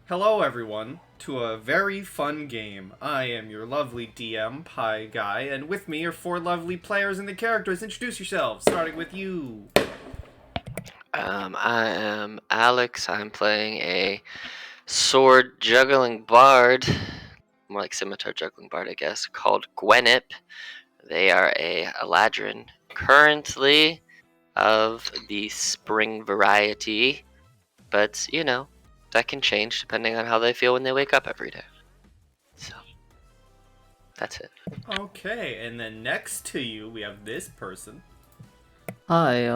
Hello, everyone, to a very fun game. I am your lovely DM, Pie Guy, and with me are four lovely players and the characters. Introduce yourselves, starting with you. I am Alex. I'm playing a sword juggling bard, more like scimitar juggling bard, I guess, called Gwenip. They are a Eladrin, currently of the spring variety, but that can change depending on how they feel when they wake up every day. So that's it. Okay, and then next to you, we have this person. Hi,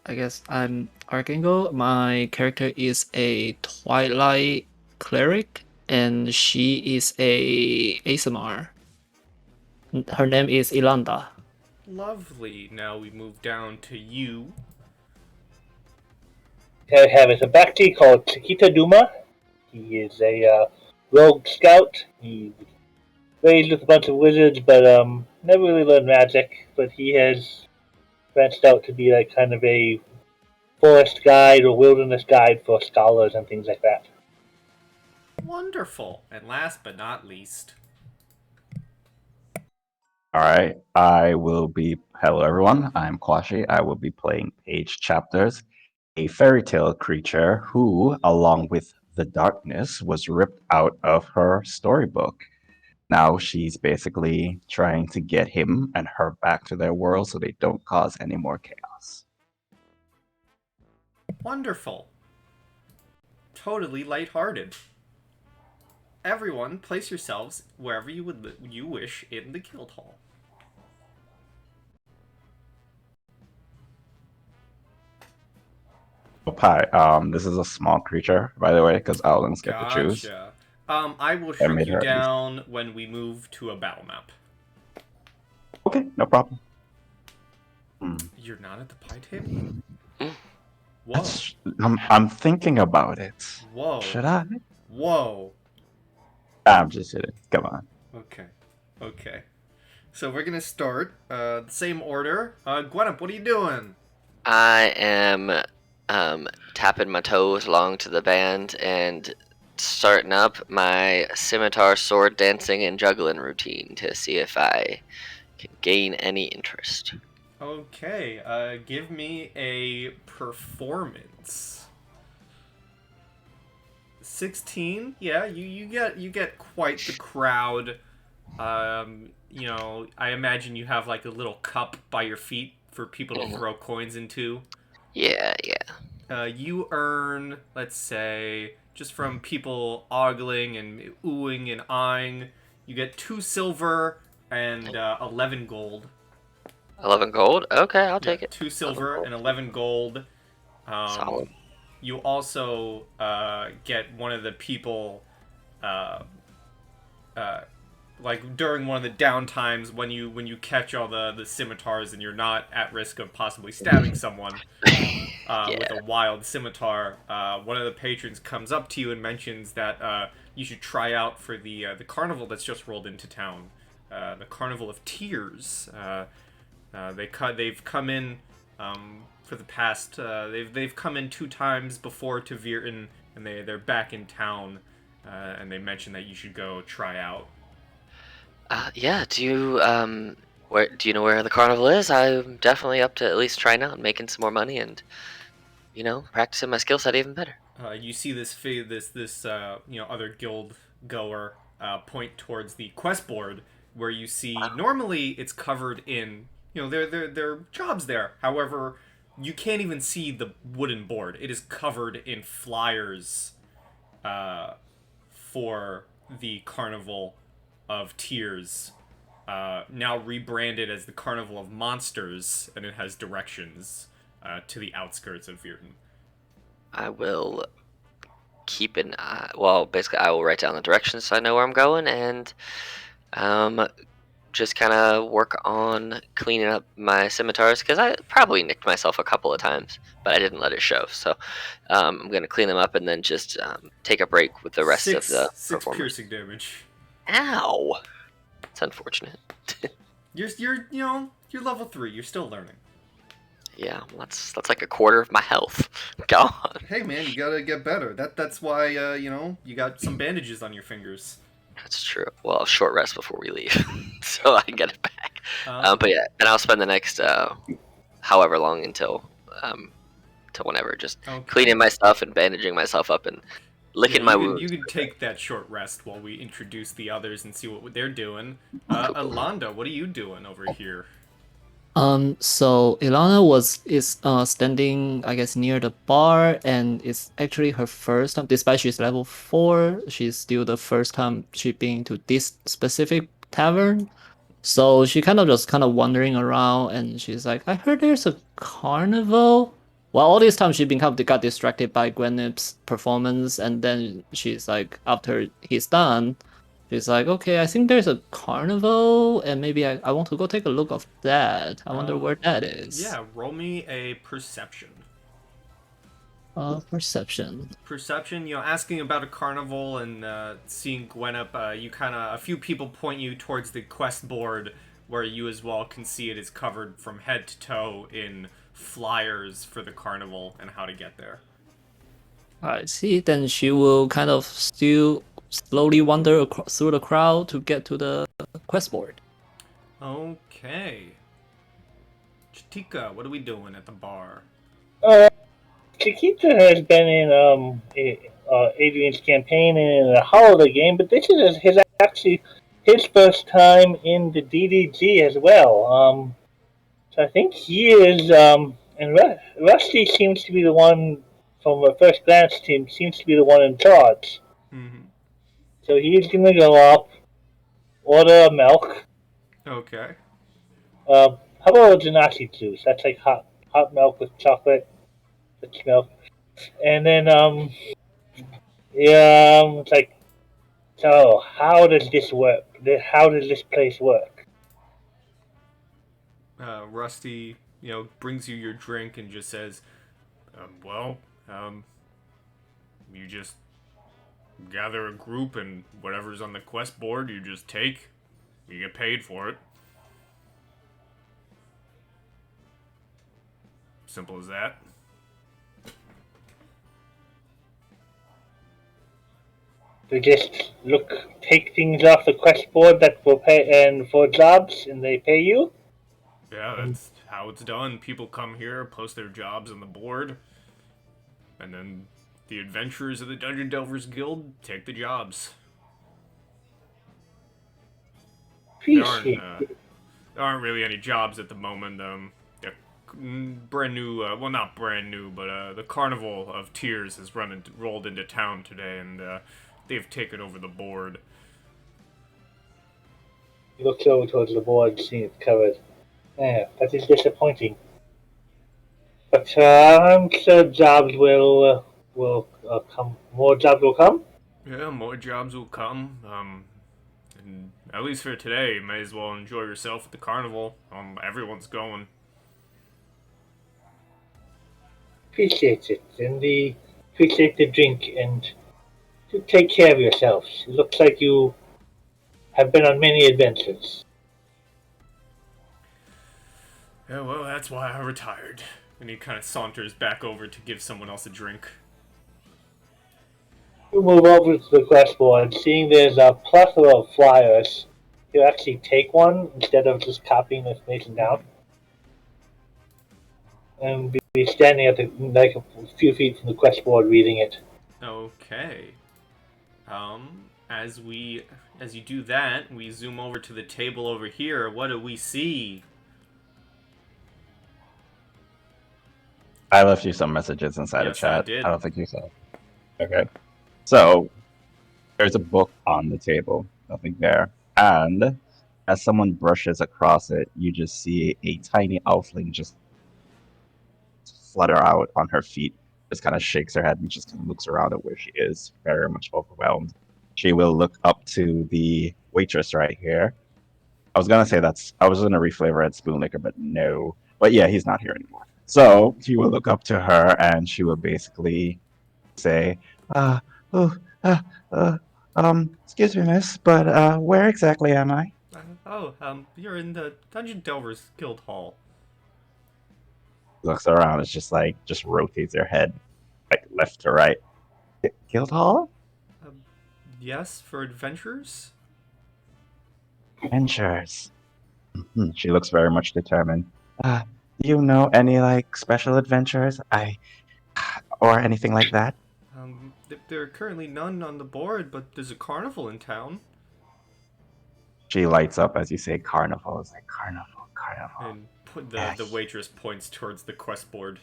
I guess I'm Archangel. My character is a Twilight cleric, and she is a ASMR. Her name is Ilanda. Lovely. Now we move down to you. I have a Sabacti called Takita Duma. He is a rogue scout. He's raised with a bunch of wizards, but never really learned magic. But he has branched out to be like kind of a forest guide or wilderness guide for scholars and things like that. Wonderful. And last but not least. All right, hello everyone, I'm Kwashi. I will be playing Page Chapters, a fairy tale creature who, along with the darkness, was ripped out of her storybook. Now she's basically trying to get him and her back to their world so they don't cause any more chaos. Wonderful. Totally lighthearted. Everyone, place yourselves wherever you wish in the guild hall. Oh, hi, this is a small creature, by the way, because Owlings get to choose. Gotcha. I will I shrink made you her at least. down when we move to a battle map. Okay, no problem. You're not at the pie table? Mm. Whoa. I'm thinking about it. Whoa. Should I? Whoa. I'm just kidding. Come on. Okay. So we're gonna start the same order. Gwenup, what are you doing? I am tapping my toes along to the band and starting up my scimitar sword dancing and juggling routine to see if I can gain any interest. Okay, give me a performance. 16? Yeah, you get quite the crowd. I imagine you have like a little cup by your feet for people to throw coins into. Yeah. You earn, let's say, just from people ogling and oohing and eyeing, you get 2 silver and 11 gold. 11 gold? Okay, I'll take it. 2 silver and 11 gold. Solid. You also get one of the people, like during one of the down times when you catch all the scimitars and you're not at risk of possibly stabbing someone with a wild scimitar. One of the patrons comes up to you and mentions that you should try out for the carnival that's just rolled into town, the Carnival of Tears. They've come in for the past. They've come in 2 times before to Vierton, and they're back in town. And they mentioned that you should go try out. Yeah, do you know where the carnival is? I'm definitely up to at least trying out and making some more money and practicing my skill set even better. You see this other guild goer point towards the quest board where you see normally it's covered in their jobs there. However, you can't even see the wooden board. It is covered in flyers for the Carnival of Tears, now rebranded as the Carnival of Monsters, and it has directions to the outskirts of Vierton. I will keep an eye. Well, basically, I will write down the directions so I know where I'm going, and just kind of work on cleaning up my scimitars because I probably nicked myself a couple of times, but I didn't let it show. So I'm gonna clean them up and then just take a break with the rest of the six performance. piercing damage. Ow! It's unfortunate. You're level 3. You're still learning. Yeah, that's like a quarter of my health. Gone. Hey man, you gotta get better. That's why you got some bandages on your fingers. That's true. Well, I'll short rest before we leave, so I can get it back. Um, But yeah, and I'll spend the next however long until till whenever, just okay. cleaning my stuff and bandaging myself up and licking my wounds. You can take that short rest while we introduce the others and see what they're doing. Cool. Alonda, what are you doing over here? So Ilana is standing, I guess, near the bar, and it's actually her first time. Despite she's level 4, she's still the first time she been to this specific tavern. So she kind of wandering around, and she's like, "I heard there's a carnival." Well, all this time she's been kind of got distracted by Gwyneth's performance, and then she's like, after he's done, she's like, "Okay, I think there's a carnival, and maybe I want to go take a look of that. I wonder where that is." Yeah, roll me a perception. Perception. Perception, asking about a carnival and seeing Gwenup, a few people point you towards the quest board where you as well can see it is covered from head to toe in flyers for the carnival and how to get there. I see. Then she will kind of still slowly wander through the crowd to get to the quest board. Okay. Chitika, what are we doing at the bar? Chiquita has been in Adrian's campaign and in a holiday game, but this is actually his first time in the DDG as well. So I think he is, and Rusty seems to be the one from a first glance team seems to be the one in charge. Mm-hmm. So he's gonna go up, order milk. Okay. How about a Janaki juice? That's like hot milk with chocolate. It's milk. And then it's like, so how does this work? How does this place work? Rusty, brings you your drink and just says, you just gather a group and whatever's on the quest board you just take. You get paid for it. Simple as that. They just take things off the quest board that will pay, and for jobs, and they pay you. Yeah, that's how it's done. People come here, post their jobs on the board, and then the adventurers of the Dungeon Delvers Guild take the jobs. There aren't really any jobs at the moment. They're brand new. Well, not brand new, but the Carnival of Tears has rolled into town today, and they've taken over the board. He looks over towards the board, seeing it's covered. Yeah, that is disappointing. But I'm sure jobs will come. More jobs will come. Yeah, more jobs will come. And at least for today, you may as well enjoy yourself at the carnival. Everyone's going. Appreciate it, and appreciate the drink, and to take care of yourselves. It looks like you have been on many adventures. Yeah, well, that's why I retired. And he kind of saunters back over to give someone else a drink. You move over to the quest board, seeing there's a plethora of flyers. You actually take one instead of just copying the information down, and be standing at like a few feet from the quest board, reading it. Okay. As you do that, we zoom over to the table over here. What do we see? I left you some messages inside Yes, the chat. I did. I don't think you saw. Okay. So there's a book on the table, nothing there. And as someone brushes across it, you just see a tiny elfling just flutter out on her feet, just kind of shakes her head and just kind of looks around at where she is, very much overwhelmed. She will look up to the waitress right here. I was gonna reflavor it spoon liquor, but no. But yeah, he's not here anymore. So she will look up to her and she will basically say, excuse me, miss, but where exactly am I? You're in the Dungeon Delvers Guild Hall. looks around. It's just like just rotates her head like left to right. Guildhall? Yes, for adventurers. Adventures. She looks very much determined. Do you know any like special adventures? Or anything like that? There are currently none on the board, but there's a carnival in town. She lights up as you say carnival. It's like carnival, carnival. And put the Yes. waitress points towards the quest board.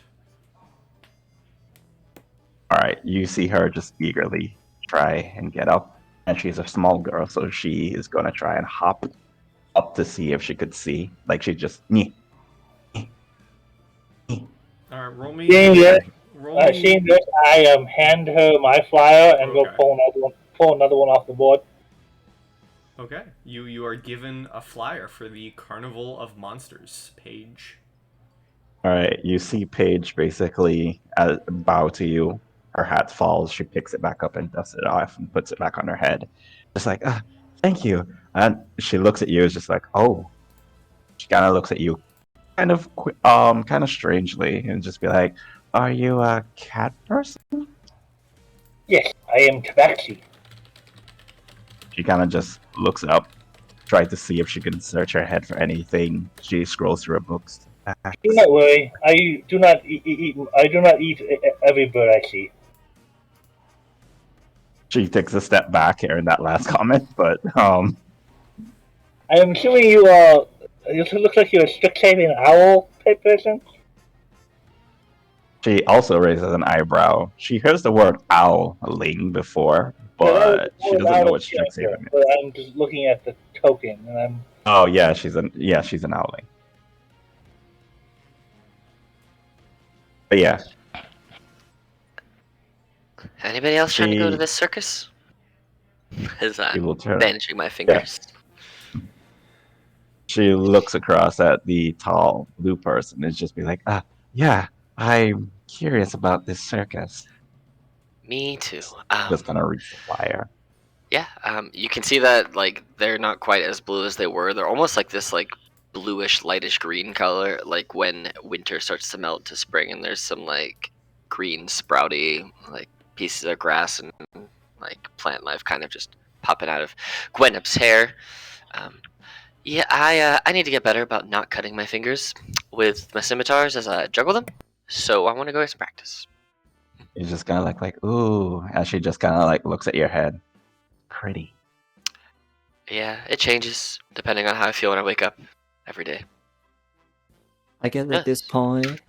All right, you see her just eagerly try and get up, and she's a small girl, so she is gonna try and hop up to see if she could see. Like she just All right, roll me. Seeing this, Roll me. seeing this, I hand her my flyer and Okay. go pull another one off the board. Okay, you are given a flyer for the Carnival of Monsters page. All right, you see Paige basically bow to you. Her hat falls. She picks it back up and dusts it off and puts it back on her head. Just like, thank you. And she looks at you. It's just like, oh. She kind of looks at you, kind of strangely, and just be like, "Are you a cat person?" Yes, I am Tabaxi. She kind of just looks up, tries to see if she can search her head for anything. She scrolls through her books. Do not worry. I do not eat every bird I see. She takes a step back here in that last comment, but I am assuming you are. You look like you're a Strixhaven owl type person. she also raises an eyebrow. She hears the word owling before, Yeah, but she doesn't know what character, Strixhaven is. but I'm just looking at the token, and I'm. Oh yeah, she's an owling. But yeah, Anybody else trying to go to She- this circus? As she I'm will turn. bandaging my fingers. She looks across at the tall blue person and just be like, yeah, I'm curious about this circus. Me too. Just gonna read the flyer. Yeah, you can see that like they're not quite as blue as they were. They're almost like this like bluish, lightish green color, like when winter starts to melt to spring, and there's some like green, sprouty like pieces of grass and like plant life kind of just popping out of Gwenup's hair. Yeah, I need to get better about not cutting my fingers with my scimitars as I juggle them. So I want to go get some practice. He's just kind of like, ooh, and she just kind of like looks at your head. Pretty. Yeah, it changes depending on how I feel when I wake up every day. I guess Yeah. at this point,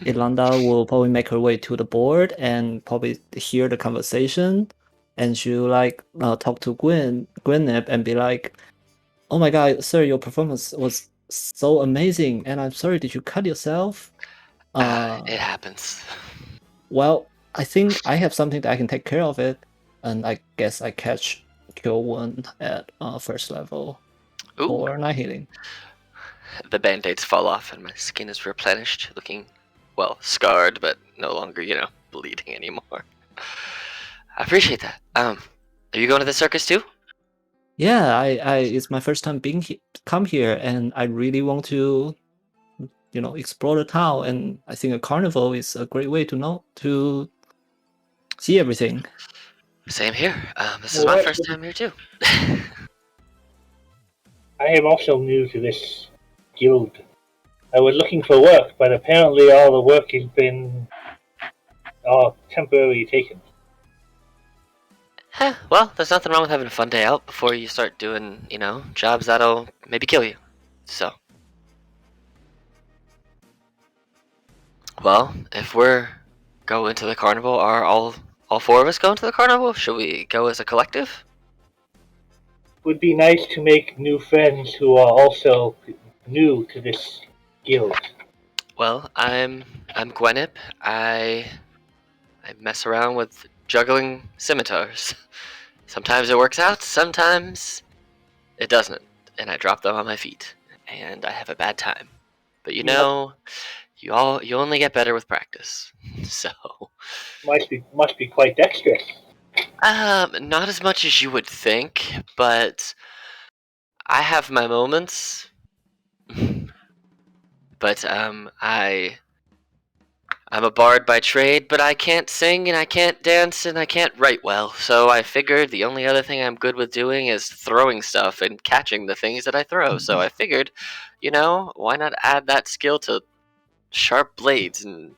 Ilanda will probably make her way to the board and probably hear the conversation, and she'll like talk to Gwyneth and be like, "Oh my God, sir, your performance was so amazing, and I'm sorry, did you cut yourself?" It happens. Well, I think I have something that I can take care of it, and I guess I catch Kill One at first level Ooh, for night healing. the band-aids fall off and my skin is replenished, looking, well, scarred, but no longer, bleeding anymore. I appreciate that. Are you going to the circus too? Yeah, I it's my first time come here, and I really want to, explore the town. And I think a carnival is a great way to see everything. Same here. This is my What? first time here too. I am also new to this guild. I was looking for work, but apparently all the work has been temporarily taken. Well, there's nothing wrong with having a fun day out before you start doing, jobs that'll maybe kill you. So, well, if we're going to the carnival, are all four of us going to the carnival? Should we go as a collective? Would be nice to make new friends who are also new to this guild. Well, I'm Gwenip. I mess around with juggling scimitars. Sometimes it works out, sometimes it doesn't, and I drop them on my feet, and I have a bad time. But you only get better with practice. So Must be quite dexterous. not as much as you would think, but I have my moments. But I'm a bard by trade, but I can't sing and I can't dance and I can't write well. So I figured the only other thing I'm good with doing is throwing stuff and catching the things that I throw. So I figured, why not add that skill to sharp blades and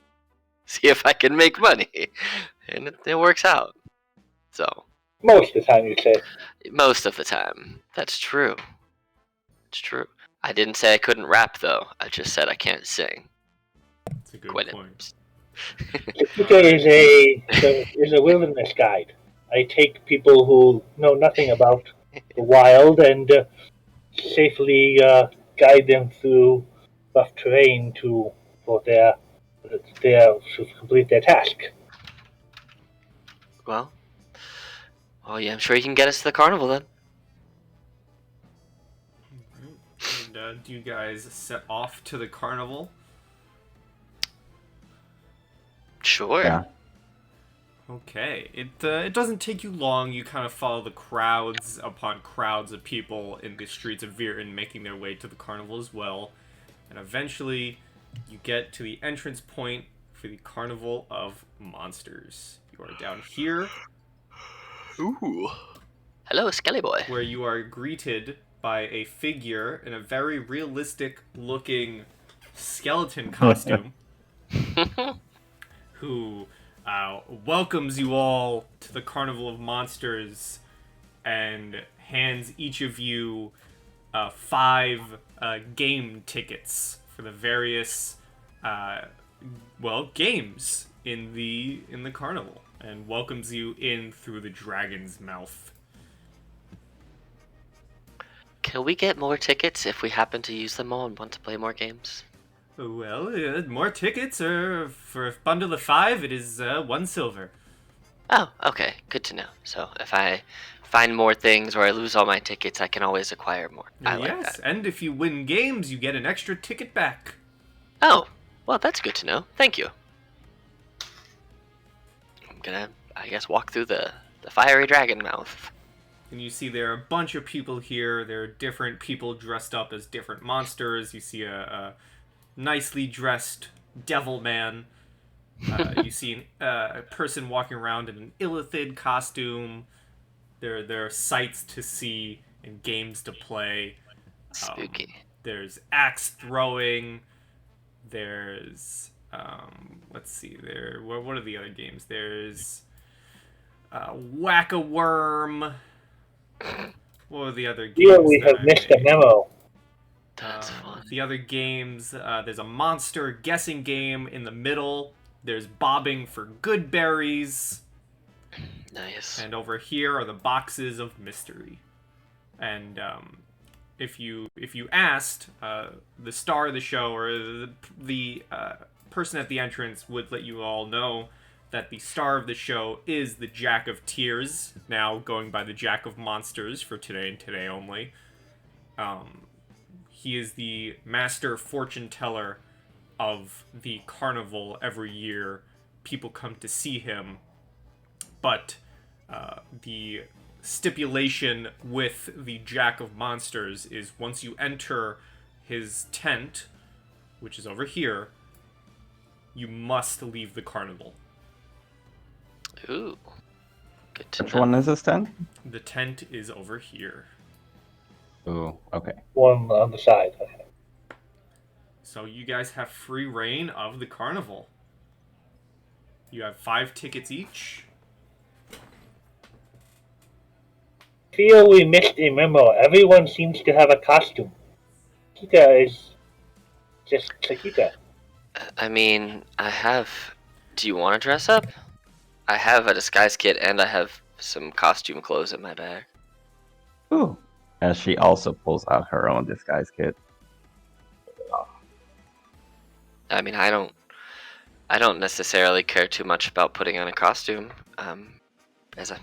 see if I can make money? And it works out. So Most of the time, you say. most of the time, that's true. It's true. I didn't say I couldn't rap though. I just said I can't sing. That's a good Gwyneth. point. Chiquita is a wilderness guide. I take people who know nothing about the wild and safely guide them through rough terrain for to complete their task. Well, yeah, I'm sure you can get us to the carnival then. And do you guys set off to the carnival? Sure. Yeah. Okay, it doesn't take you long. You kind of follow the crowds upon crowds of people in the streets of Vierton making their way to the carnival as well. And eventually, you get to the entrance point for the Carnival of Monsters. You are down here. Ooh. Hello, Skelly Boy. Where you are greeted by a figure in a very realistic looking skeleton costume who welcomes you all to the Carnival of Monsters and hands each of you 5 game tickets for the various games in the carnival, and welcomes you in through the dragon's mouth. Can we get more tickets if we happen to use them all and want to play more games? Well, more tickets are for a bundle of 5. It is 1 silver. Oh, okay. Good to know. So if I find more things or I lose all my tickets, I can always acquire more. I like Yes, that. and if you win games, you get an extra ticket back. Oh, well, that's good to know. Thank you. I'm gonna, I guess, walk through the fiery dragon mouth. And you see there are a bunch of people here. There are different people dressed up as different monsters. You see a nicely dressed devil man. You see a person walking around in an illithid costume. There are sights to see and games to play. Spooky. There's axe throwing. There's let's see there. What are the other games? There's Whack-A-Worm. What are the other games? Here we that have I missed a made? memo. That's fun. The other games, there's a monster guessing game in the middle. There's bobbing for good berries. Nice. And over here are the boxes of mystery. And if you asked, the star of the show or the person at the entrance would let you all know that the star of the show is the Jack of Tears, now going by the Jack of Monsters for today and today only. He is the master fortune teller of the carnival every year. People come to see him, but the stipulation with the Jack of Monsters is once you enter his tent, which is over here, you must leave the carnival. Ooh. Good to Which know. one is this then? The tent is over here. Ooh, okay. One on the side. Okay. So you guys have free reign of the carnival. You have 5 tickets each. Feel we missed a memo. Everyone seems to have a costume. Chiquita is just Chiquita. I mean, I have... Do you want to dress up? I have a disguise kit and I have some costume clothes in my bag. Ooh. As she also pulls out her own disguise kit. I mean, I don't necessarily care too much about putting on a costume,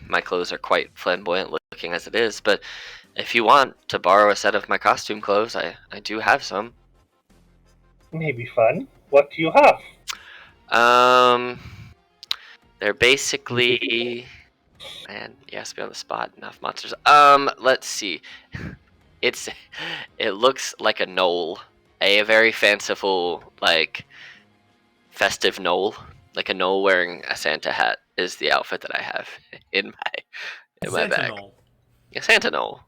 my clothes are quite flamboyant looking as it is, but if you want to borrow a set of my costume clothes, I do have some. Maybe fun. What do you have? They're basically... Man, you asked me on the spot. Enough monsters. Let's see. It looks like a knoll. A very fanciful, like, festive knoll, like a knoll wearing a Santa hat, is the outfit that I have in my bag. Sentinel. A Santa knoll.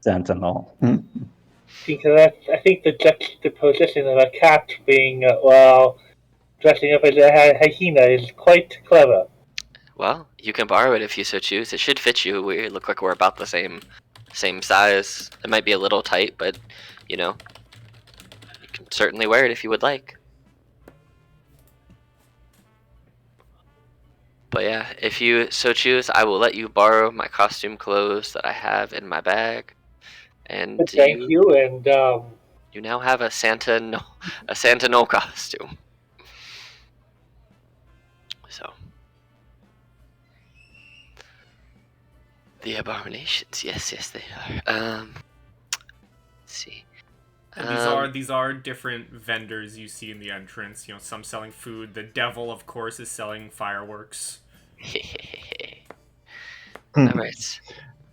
Sentinel. I think the juxtaposition of a cat being, dressing up as a hyena is quite clever. Well, you can borrow it if you so choose. It should fit you. We look like we're about the same size. It might be a little tight, but you know, you can certainly wear it if you would like. But yeah, if you so choose, I will let you borrow my costume clothes that I have in my bag. And Thank you, and you now have a Santa Noel costume. So the abominations, yes they are. Let's see. And these are different vendors you see in the entrance. You know, some selling food. The devil, of course, is selling fireworks. Alright.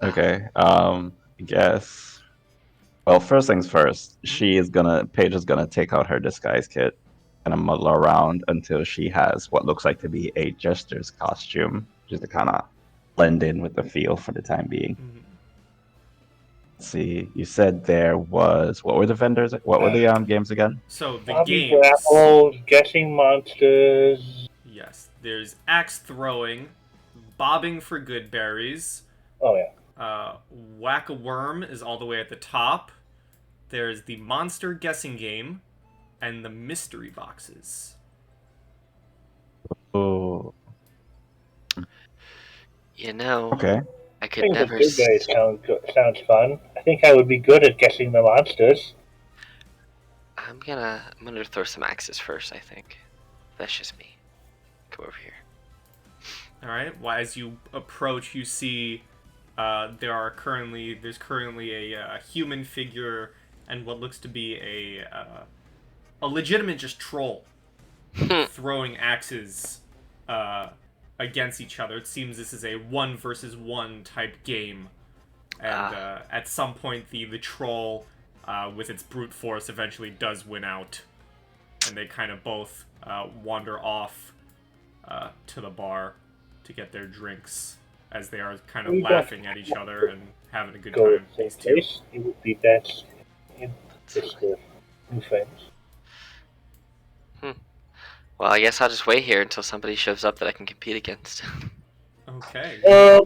Okay. I guess. Well, first things first. Paige is gonna take out her disguise kit and muddle around until she has what looks like to be a jester's costume, just to kind of blend in with the feel for the time being. Mm-hmm. Let's see. You said there was what were the vendors? What were the games again? So the Bobby games. Grapple, Guessing Monsters. Yes, there's axe throwing, bobbing for good berries. Oh yeah. Whack-a-worm is all the way at the top. There's the monster guessing game, and the mystery boxes. Oh. You know, Okay. I I could think the never. good berries sounds fun. I think I would be good at guessing the monsters. I'm gonna throw some axes first. I think that's just me. Come over here. All right. Well, as you approach, you see there's currently a human figure and what looks to be a legitimate just troll throwing axes against each other. It seems this is a 1 versus 1 type game, and at some point the troll, with its brute force, eventually does win out, and they kind of both wander off to the bar to get their drinks as they are kind of laughing at each other and having a good Go time. to These the two. place. It would be best in this new friends. Well, I guess I'll just wait here until somebody shows up that I can compete against. Okay. I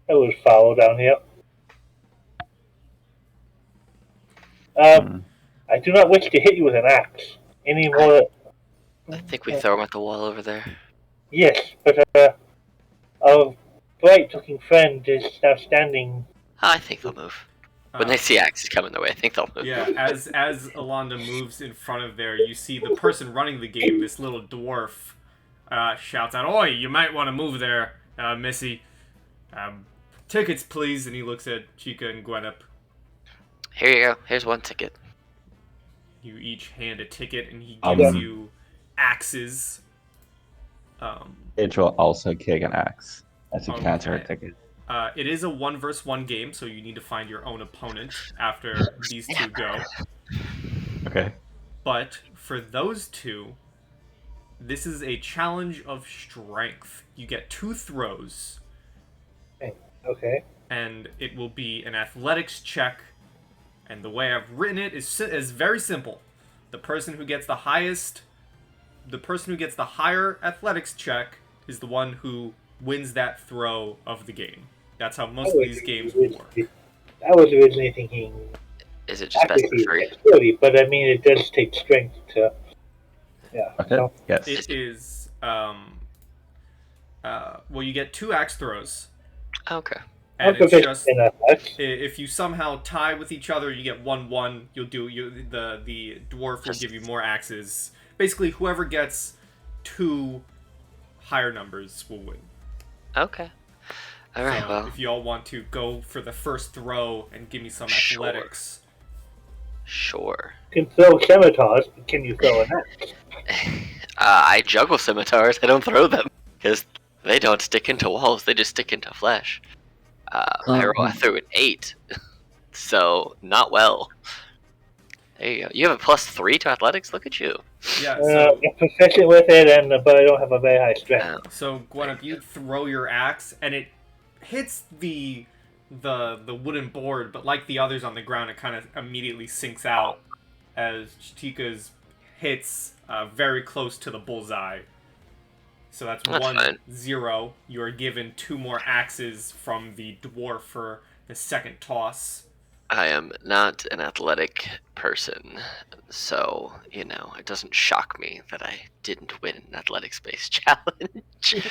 would follow down here. I do not wish to hit you with an axe any more. I think we throw them at the wall over there. Yes, but our bright-looking friend is now standing. I think they'll move. When they see axes coming their way, I think they'll move. Yeah, as Alonda moves in front of there, you see the person running the game, this little dwarf, shouts out, "Oi, you might want to move there, Missy. Tickets, please." And he looks at Chica and Gwenup. Here you go. Here's one ticket. You each hand a ticket, and he gives you axes. Paige will also kick an axe as you can answer her Okay. ticket. It is a 1 versus 1 game, so you need to find your own opponent after these two go. Okay. But for those two, this is a challenge of strength. You get 2 throws, Okay. and it will be an athletics check. And the way I've written it is very simple. The person who gets the higher athletics check is the one who wins that throw of the game. That's how most of these games will work. I was originally thinking Is it just best of accuracy 3? is 30, but I mean it does take strength to. Yeah. Okay. So, Yes. It is well, you get 2 axe throws, Okay. and I'll it's go just in athletics. if you somehow tie with each other, you get 1-1. The dwarf will give you more axes. Basically, whoever gets 2 higher numbers will win. Okay. All right. So Well, if you all want to go for the first throw and give me some Sure. athletics. sure. You can throw scimitars, but can you throw an axe? I juggle scimitars. I don't throw them because they don't stick into walls. They just stick into flesh. I threw an 8, so not well. There you go. You have a +3 to athletics. Look at you. Yeah. So I'm proficient with it, but I don't have a very high strength. Oh, So Gwen, you throw your axe and it hits the wooden board, but like the others on the ground, it kind of immediately sinks out as Chitika's hits very close to the bullseye. So that's That's 1-0. You are given 2 more axes from the dwarf for the second toss. I am not an athletic person, so it doesn't shock me that I didn't win an athletics-based challenge.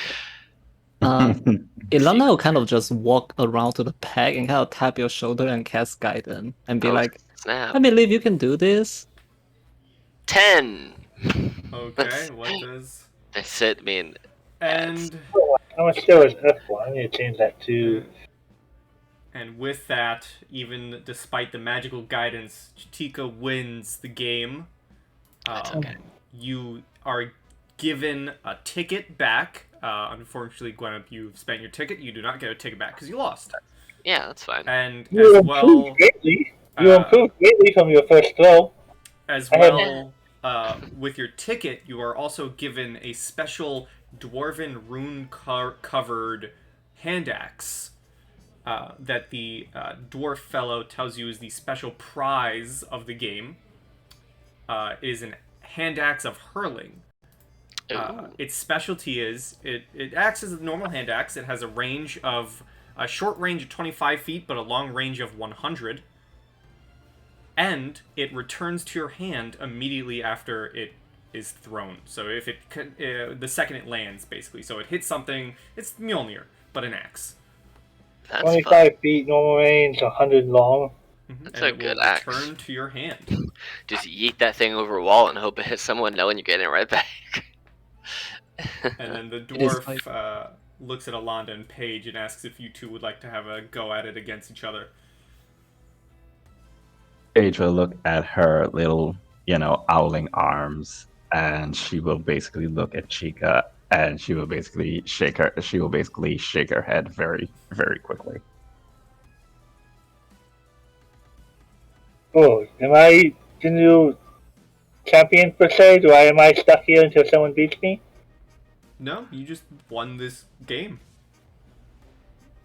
Ilana will kind of just walk around to the pack and kind of tap your shoulder and cast guidance and be Oh, like, snap! I believe you can do this. 10. Okay, what does... That's it. Mean And... How much still is F1? I need to change that to... And with that, even despite the magical guidance, Chitika wins the game. That's okay. You are given a ticket back. Unfortunately, Gwen, you've spent your ticket. You do not get a ticket back because you lost. Yeah, that's fine. And You as well, improved greatly. You improved greatly from your first throw. as well, with your ticket, you are also given a special dwarven rune-covered hand axe that the dwarf fellow tells you is the special prize of the game. It is an hand axe of hurling. Its specialty is it acts as a normal hand axe. It has a short range of 25 feet, but a long range of 100. And it returns to your hand immediately after it is thrown. So if the second it lands, basically. So it hits something. It's Mjolnir, but an axe. That's 25 fun. feet, normal range, 100 long. That's and a it good will axe. return to your hand. Just yeet that thing over a wall and hope it hits someone, knowing you're getting it right back. And then the is dwarf like- looks at Alonda and Paige and asks if you two would like to have a go at it against each other. Paige will look at her little, owling arms, and she will basically look at Chica, and she will basically shake her head very, very quickly. Oh, am I the new champion per se? Am I stuck here until someone beats me? No, you just won this game.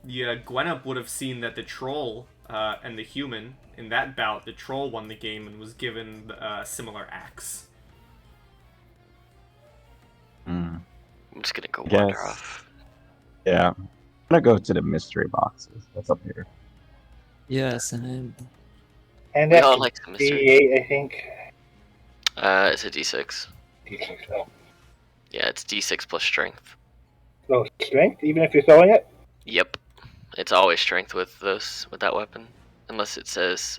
Yeah, Gwenup would have seen that the troll and the human, in that bout, the troll won the game and was given a similar axe. I'm just gonna go Yes. wander off. Yeah. I'm gonna go to the mystery boxes. What's up here? Yes, and And We that's all like the mystery. D8, I think. It's a D6. D6, oh. Yeah, it's D6 plus strength. Oh, strength, even if you're throwing it? Yep, it's always strength with that weapon, unless it says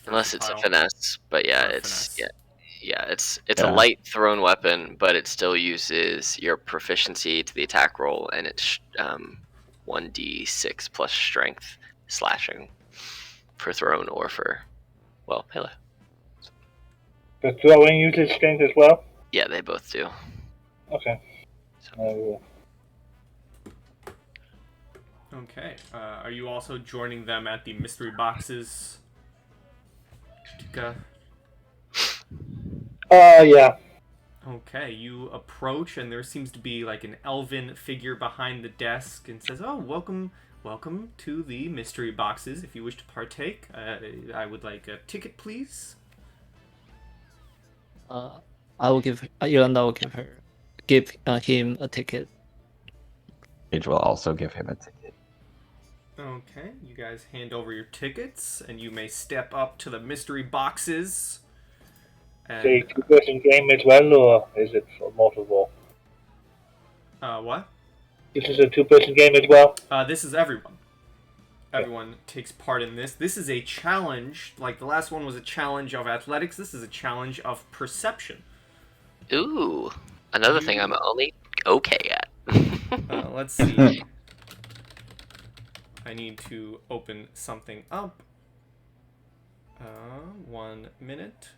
unless it's a versatile. finesse. But yeah, Or it's finesse. it's a Yeah. light thrown weapon, but it still uses your proficiency to the attack roll, and it's 1d6 plus strength slashing for thrown or for melee. The throwing uses strength as well? Yeah, they both do. Okay. Okay. Are you also joining them at the mystery boxes? Chitika? Yeah. Okay, you approach and there seems to be like an elven figure behind the desk and says, "Oh, welcome to the mystery boxes. If you wish to partake, I would like a ticket, please." I will give Yolanda will give him a ticket. Paige will also give him a ticket. Okay, you guys hand over your tickets and you may step up to the mystery boxes. Is it a And, two-person game as well, or is it for multiple? what? This is a two-person game as well? This is everyone. Everyone takes part in this. This is a challenge. Like the last one was a challenge of athletics. This is a challenge of perception. Ooh, another thing I'm only okay at. Let's see. I need to open something up. 1 minute.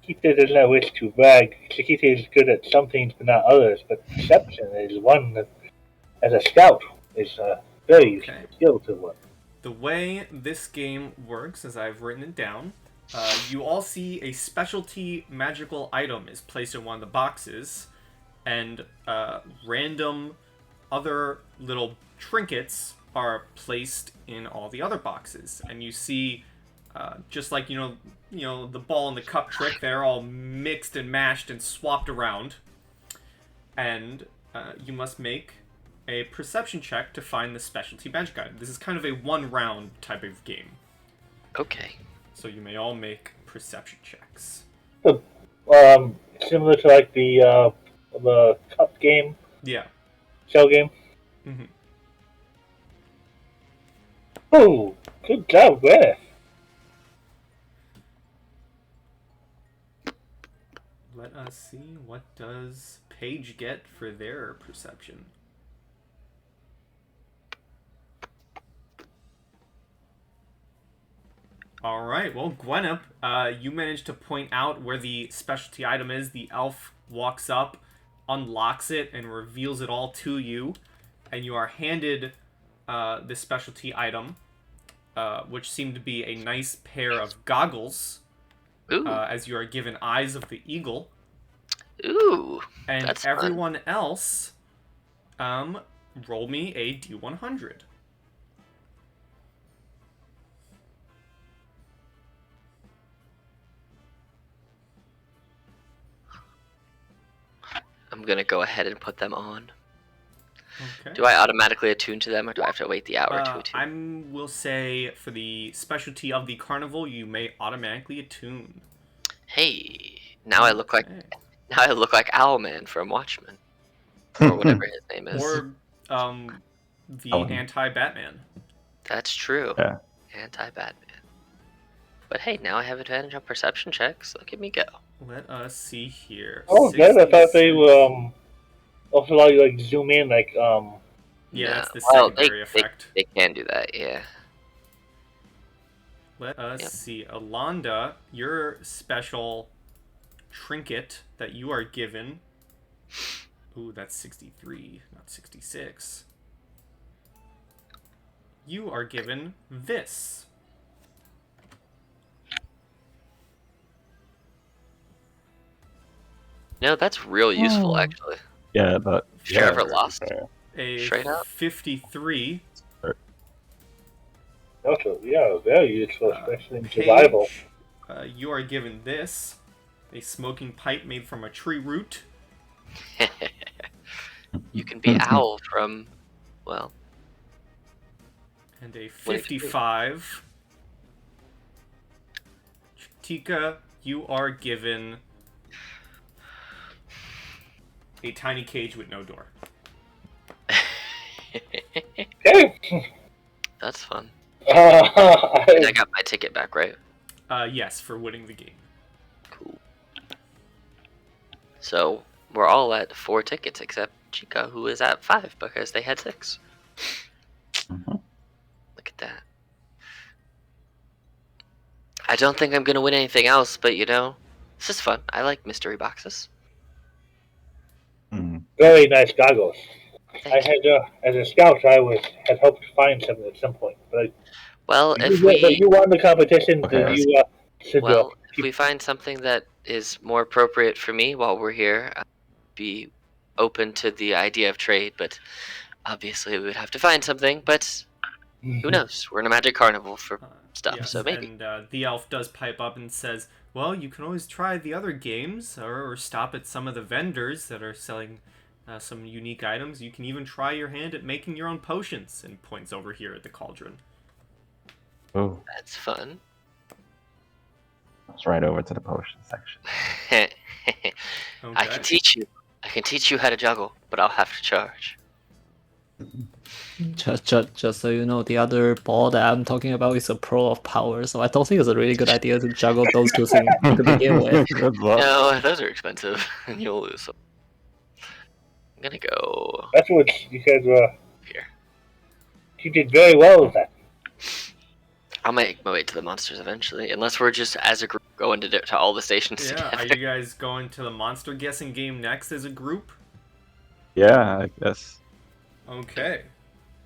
Chiquita does not wish to brag. Chiquita is good at some things but not others, but perception is one that, as a scout, is a very useful skill to one. The way this game works, as I've written it down, You all see a specialty magical item is placed in one of the boxes, and random other little trinkets are placed in all the other boxes. And you see, just like the ball and the cup trick, they're all mixed and mashed and swapped around. And you must make a perception check to find the specialty magic item. This is kind of a one-round type of game. Okay. So you may all make perception checks. Similar to like the cup game, Yeah. shell game. Mm-hmm. Oh, good job, Gwyneth. Let us see, what does Paige get for their perception? Alright, well, Gwenup, you managed to point out where the specialty item is. The elf walks up, unlocks it, and reveals it all to you. And you are handed this specialty item, which seemed to be a nice pair of goggles, as you are given eyes of the eagle. Ooh, and that's everyone else, roll me a D100. I'm gonna go ahead and put them on. Okay. Do I automatically attune to them, or do I have to wait the hour to attune? I will say for the specialty of the carnival, you may automatically attune. Hey, now I look like Owlman from Watchmen, or whatever his name is. Or the Owlman. anti-Batman. That's true. Yeah. Anti-Batman. But hey, now I have advantage on perception checks. Look at me go. Let us see here. Oh, good. I thought they 66. would also allow you like zoom in like Yeah, No. that's the Well, secondary effect. They can do that, yeah. Let us Yep. see. Alonda, your special trinket that you are given. Ooh, that's 63, not 66. You are given this. No, that's real useful, actually. Yeah, but If you're ever lost. A Straight up. 53. also, yeah, very useful, especially in Paige, survival. You are given this. A smoking pipe made from a tree root. You can be Owl from, well, And a 55. Tika, you are given a tiny cage with no door. Okay. that's fun. Uh, And I got my ticket back, right? Yes, for winning the game. Cool. So we're all at 4 tickets except Chica, who is at 5 because they had 6. Mhm. Look at that. I don't think I'm gonna win anything else, but this is fun. I like mystery boxes. very nice goggles. Thank I you. had, as a scout, had hoped to find some at some point, but Well, but if we you won the competition. Okay. Then you should if we find something that is more appropriate for me while we're here, I'd be open to the idea of trade. But obviously, we would have to find something. But who knows? We're in a magic carnival for stuff, Yes, so maybe. And the elf does pipe up and says, well, you can always try the other games or stop at some of the vendors that are selling some unique items. You can even try your hand at making your own potions, and points over here at the cauldron. Oh, That's fun. let's right over to the potion section. I can teach you. I can teach you how to juggle, but I'll have to charge. Just so you know, the other ball that I'm talking about is a Pro of Power, so I don't think it's a really good idea to juggle those two things to begin with. Good luck. No, those are expensive, and you'll lose them. I'm gonna go That's what you guys here. You did very well with that. I'll make my way to the monsters eventually, unless we're just as a group going to all the stations Yeah, are together. you guys going to the monster guessing game next as a group? Yeah, I guess. Okay.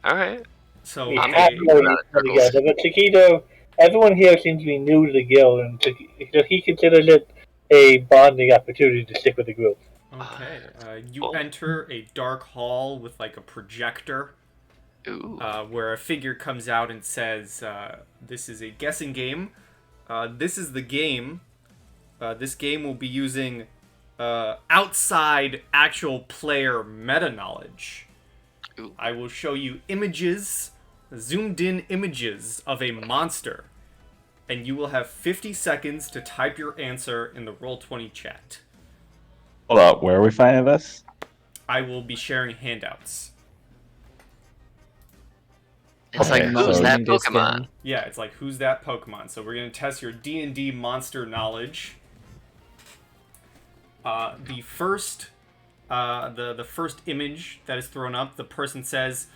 All right. So We I'm have gonna no go use around for in circles. together, but Chiquito everyone here seems to be new to the guild, and so he considers it a bonding opportunity to stick with the group. Okay. You Cool. enter a dark hall with like a projector, Ooh. where a figure comes out and says, "This is a guessing game. This is the game. This game will be using outside actual player meta knowledge. Ooh. I will show you images, zoomed in images of a monster, and you will have 50 seconds to type your answer in the Roll20 chat. Hold up, where are we finding this? I will be sharing handouts. It's Okay, like, Not who's so- that using this Pokemon? game. Yeah, it's like, who's that Pokemon? So we're going to test your D&D monster knowledge. The first image that is thrown up, the person says,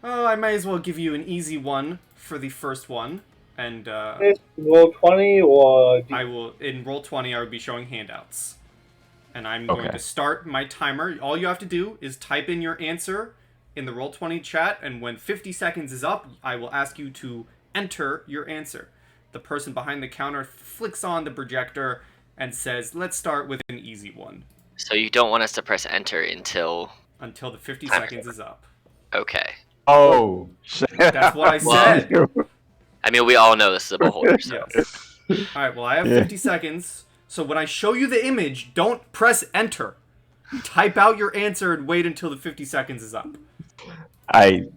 "Oh, I might as well give you an easy one for the first one." And It's Roll20 or I will, in Roll20, I will be showing handouts. And I'm going Okay. to start my timer. All you have to do is type in your answer in the Roll20 chat, and when 50 seconds is up, I will ask you to enter your answer. The person behind the counter flicks on the projector and says, "Let's start with an easy one," So you don't want us to press enter until... until the 50 seconds is up. Okay. Oh, shit. That's what I said. I mean, we all know this is a beholder, so... Yes. Alright, well, I have 50 seconds, so when I show you the image, don't press enter. Type out your answer and wait until the 50 seconds is up. we're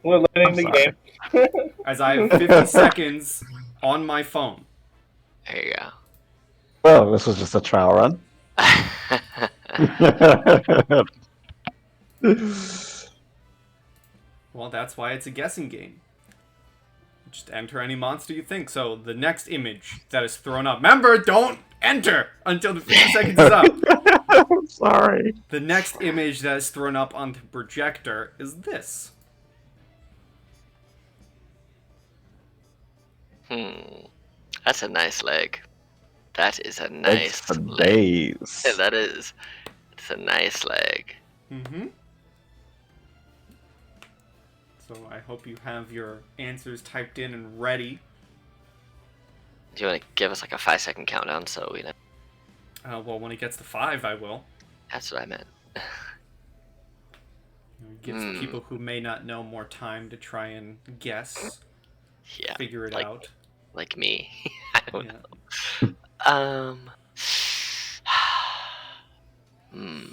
learning I'm the sorry. game. As I have 50 seconds on my phone. There you go. Well, this was just a trial run. Well, that's why it's a guessing game. Just enter any monster you think. So the next image that is thrown up. Remember, don't enter until the 50 seconds is up. I'm sorry. The next image that is thrown up on the projector is this. That's a nice leg. That is a nice It's for leg. days. Yeah, that is. It's a nice leg. Mm-hmm. So I hope you have your answers typed in and ready. Do you want to give us like a 5-second countdown so we know? Well, when it gets to 5, I will. That's what I meant. It gives people who may not know more time to try and guess, Yeah. figure it out. Like me. I don't Yeah. know. Hmm.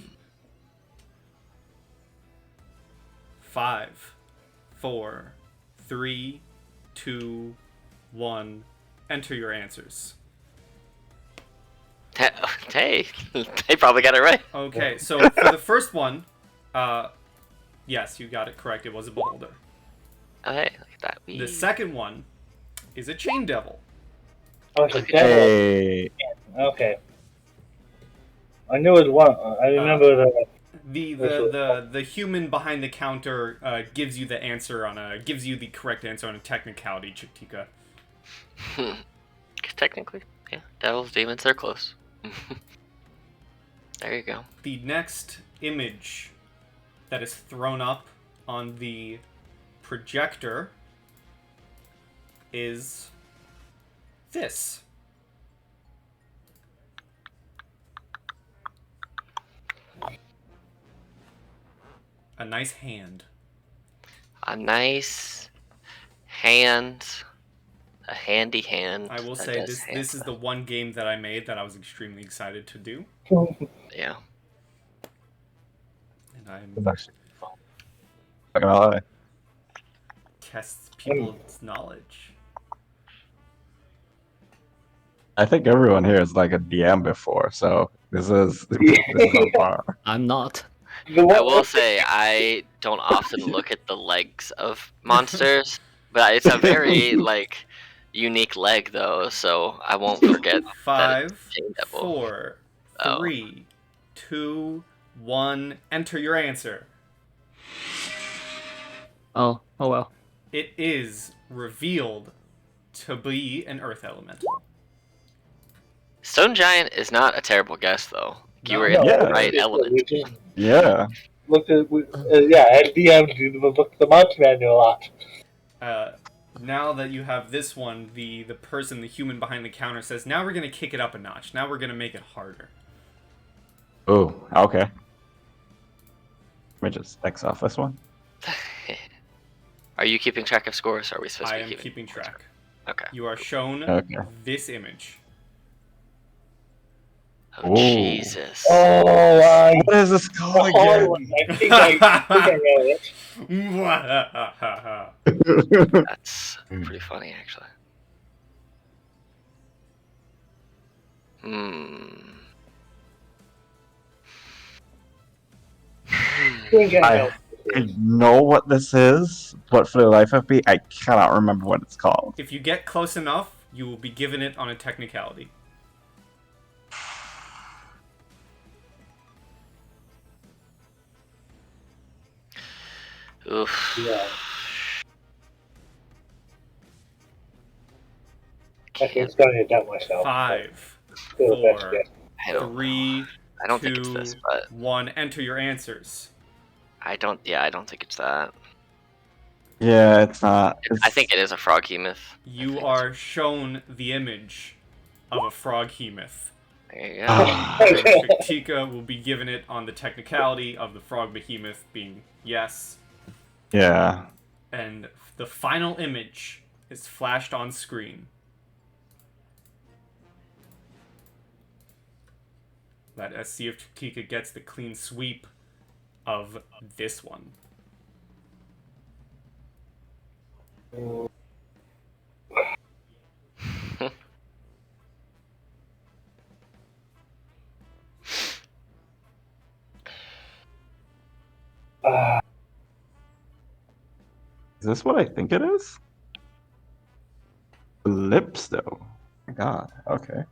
5, 4, 3, 2, 1. Enter your answers. Hey, they probably got it right. Okay, so for the first one, yes, you got it correct. It was a beholder. Oh, hey, look at that. The second one is a chain devil. Oh, it's a devil. Hey. Okay. I knew it was one. I remember the. The human behind the counter gives you the answer gives you the correct answer on a technicality, Chitika. Technically, yeah. Devils, demons, they're close. There you go. The next image that is thrown up on the projector is this. A nice hand. A nice hand. A handy hand. I will that say does hand this is the stuff. one game that I made that I was extremely excited to do, Yeah. and I'm It's actually fun. Not gonna lie. tests people's knowledge. I think everyone here is like a DM before, so this is on par. I'm not. I will say I don't often look at the legs of monsters, but it's a very like unique leg though, so I won't forget. 5, Chain devil. 4, Oh. 3, 2, 1. Enter your answer. Oh well. It is revealed to be an earth elemental. Stone giant is not a terrible guess though. You No. were in Yeah. the right element. We just Yeah. looked at, yeah, as DM, we looked at the monster manual a lot. Now that you have this one, the person, the human behind the counter says, now we're going to kick it up a notch. Now we're going to make it harder. Oh, okay. Let me just X off this one. Are you keeping track of scores? Or are we supposed to I be am keeping track. Okay. You are shown Okay. this image. Oh, Ooh. Jesus. Oh, What is this called the hard one. I think I know it. That's pretty funny, actually. I think I know. I know what this is, but for the life of me, I cannot remember what it's called. If you get close enough, you will be given it on a technicality. Oof. Yeah. Okay, it's going to dump myself. 5, Still the best 4, guess. I don't 3, I don't 2, think it's this, but 1. Enter your answers. I don't think it's that. Yeah, it's not. I think it is a frog hemoth. You are shown the image of a frog hemoth. There you go. And Tika will be given it on the technicality of the frog behemoth being yes. Yeah. And the final image is flashed on screen. Let's see if Tika gets the clean sweep of this one. Is this what I think it is? Lips, though. Oh my God. Okay.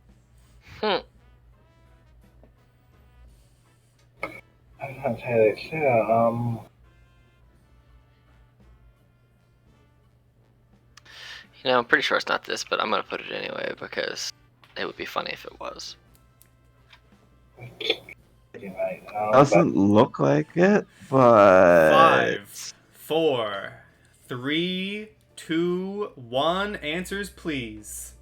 I'm not entirely sure. You know, I'm pretty sure it's not this, but I'm gonna put it anyway because it would be funny if it was. Right, Doesn't look like it, but 5, 4, 3, 2, 1. Answers, please.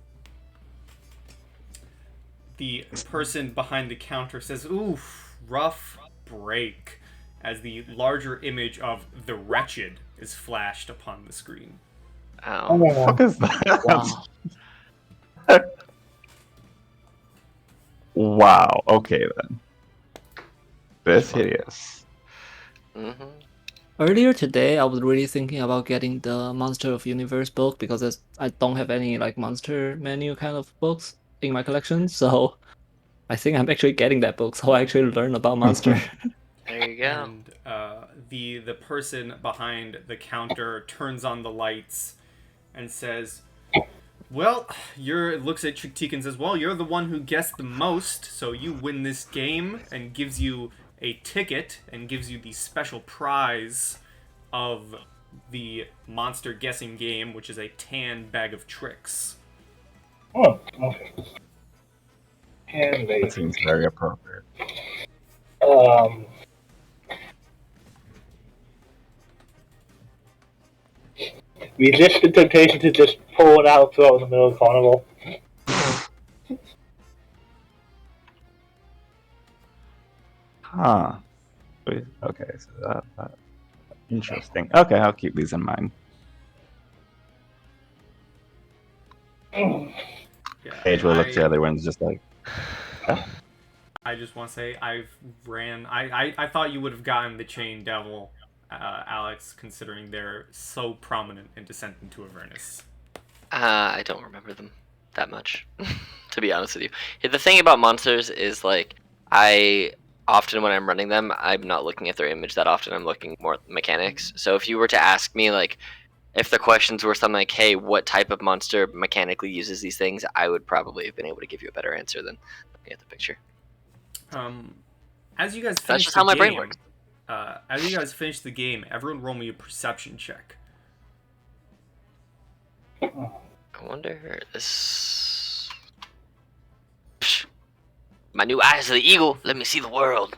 The person behind the counter says, oof, rough break, as the larger image of the wretched is flashed upon the screen. Oh, Oh, what the fuck is that? Wow. Wow. Okay then. This hideous. mm-hmm. Earlier today, I was really thinking about getting the Monster of Universe book because I don't have any like monster menu kind of books in my collection. So I think I'm actually getting that book, so I actually learn about monster. There you go. And the person behind the counter turns on the lights and says, well, looks at Chuktik and says, well, you're the one who guessed the most, so you win this game, and gives you a ticket and gives you the special prize of the monster guessing game, which is a tan bag of tricks. Oh, okay. And That seems very appropriate. Resist the temptation to just pull it out and throw it in the middle of the carnival. Huh. Wait, okay, so that interesting. Okay, I'll keep these in mind. Yeah, Paige will look to the other ones just like, I just want to say I thought you would have gotten the Chain Devil, Alex, considering they're so prominent in Descent into Avernus. I don't remember them that much, to be honest with you. The thing about monsters is, like, I often, when I'm running them, I'm not looking at their image that often. I'm looking more at mechanics. So if you were to ask me, like, if the questions were something like, hey, what type of monster mechanically uses these things, I would probably have been able to give you a better answer than looking at the picture. As you guys finish That's just the how my brain game, works. As you guys finish the game, everyone roll me a perception check. I wonder this. Psh. My new eyes are the eagle. Let me see the world.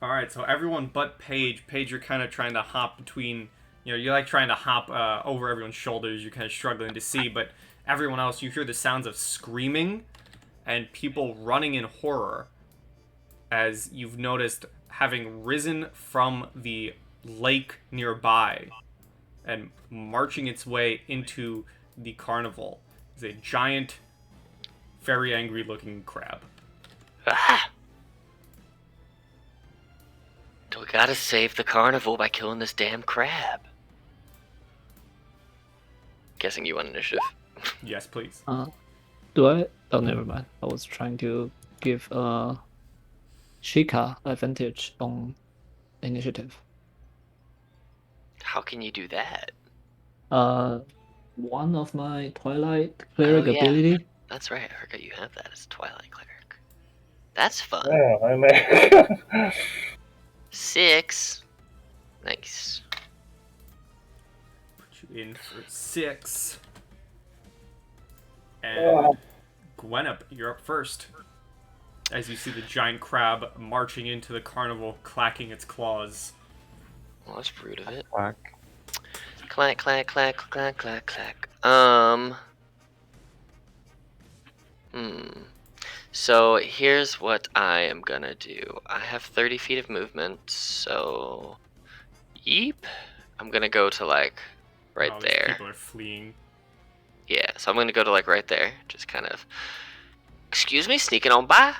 All right, so everyone but Paige. Paige, you're kind of trying to hop between You know, you're like trying to hop over everyone's shoulders. You're kind of struggling to see, but everyone else, you hear the sounds of screaming and people running in horror as you've noticed having risen from the lake nearby and marching its way into the carnival is a giant, very angry looking crab. Ah! We gotta save the carnival by killing this damn crab. Guessing you want initiative. Yes, please. Do I? Oh, never mind. I was trying to give Shika advantage on initiative. How can you do that? One of my Twilight cleric Oh, yeah. ability. That's right, I forgot you have that as Twilight Cleric. That's fun. Oh, I may. 6. Nice. Put you in for 6. And Gwenup, you're up first. As you see the giant crab marching into the carnival, clacking its claws. Well, that's rude of it. Fuck. Clack, clack, clack, clack, clack, clack. So here's what I am gonna do. I have 30 feet of movement, so yeep. I'm gonna go to like right All these there. People are fleeing. Yeah, so I'm gonna go to like right there. Just kind of, excuse me, sneaking on by.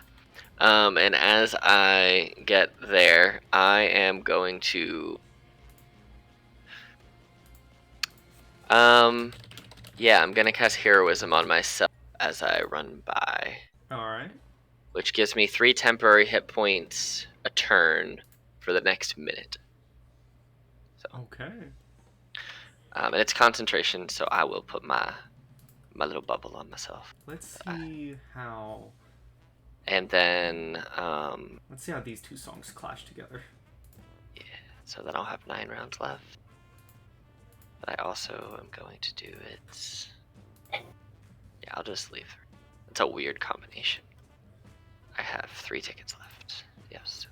And as I get there, I am going to, yeah, I'm gonna cast Heroism on myself as I run by, Alright. which gives me 3 temporary hit points a turn for the next minute. Okay. And it's concentration, so I will put my little bubble on myself. Let's see how... And then, Let's see how these two songs clash together. so then I'll have 9 rounds left. But I also am going to do it. Yeah, I'll just leave. It's a weird combination. I have 3 tickets left. Yes.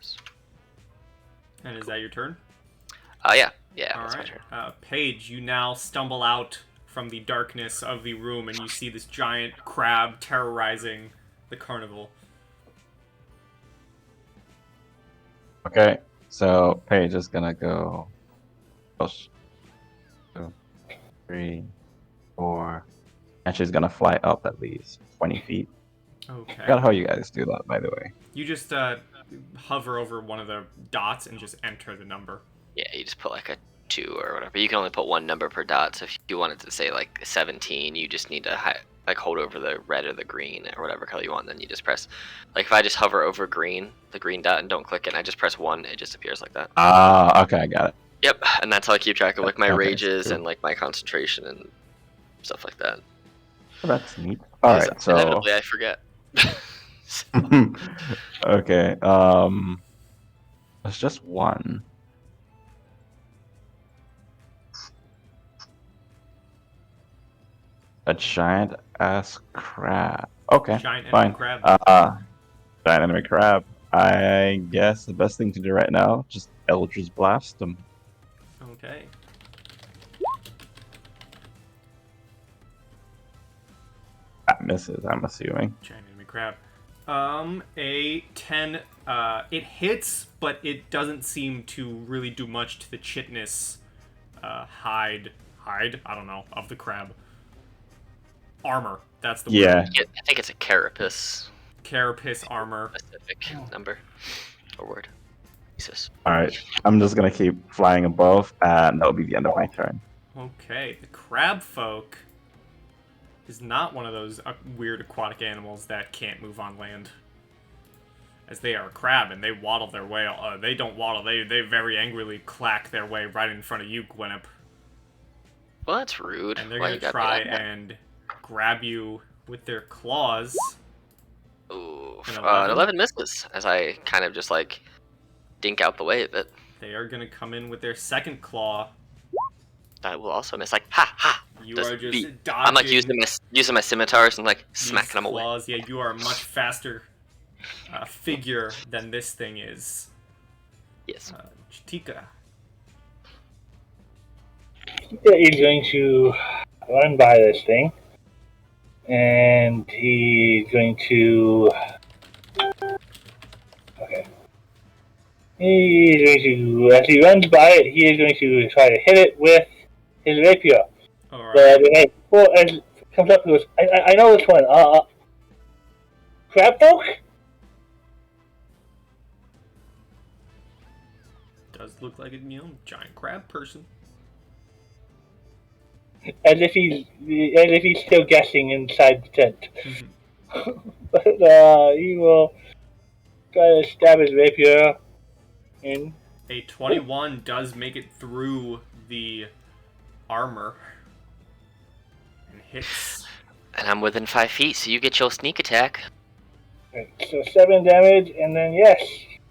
And is that your turn? Yeah, that's my Alright. turn. Paige, you now stumble out from the darkness of the room and you see this giant crab terrorizing the carnival. Okay, so Paige is gonna go. Push. 2, 3, 4, and she's gonna fly up at least 20 feet. I Okay. forgot how you guys do that, by the way. You just hover over one of the dots and just enter the number. Yeah, you just put like a 2 or whatever. You can only put 1 number per dot, so if you wanted to say like 17, you just need to like hold over the red or the green or whatever color you want, then you just press, like if I just hover over green, the green dot, and don't click it, and I just press 1, it just appears like that. Ah, okay, I got it. Yep, and that's how I keep track of like my Okay, rages cool. and like my concentration and stuff like that. That's neat. All right, 'Cause so inevitably I forget. okay, it's just one. A giant ass crab. Okay, Giant enemy fine. crab. Giant enemy crab. I guess the best thing to do right now, just Eldritch Blast them. Okay. That misses, I'm assuming. Giant enemy crab. A 10. It hits, but it doesn't seem to really do much to the chitness hide, I don't know, of the crab. Armor. That's the Yeah. word. I think it's a carapace Carapace armor. specific number or word. Jesus. Alright, I'm just gonna keep flying above, and that'll be the end of my turn. Okay, the crab folk is not one of those weird aquatic animals that can't move on land. As they are a crab and they waddle their way. They don't waddle. They very angrily clack their way right in front of you, Gwenup. Well, that's rude. And they're Why gonna you gotta be try like that? and grab you with their claws. Ooh, An 11? 11 misses as I kind of just like dink out the way of it. They are gonna come in with their second claw. That will also miss. Like, ha ha. You Just are just beat. dodging. I'm like using my scimitars and like these smacking them away. claws. Yeah, you are a much faster figure than this thing is. Yes. Chitika. He's going to run by this thing, and he's going to. Okay. He's going to, as he runs by it, he is going to try to hit it with his rapier. All right. But as it comes up, he goes, I know this one. Crab folk? Does look like a giant crab person. As if he's still guessing inside the tent. But he will try to stab his rapier in. A 21 does make it through the armor and hits. And I'm within 5 feet, so you get your sneak attack. Right, so 7 damage, and then yes,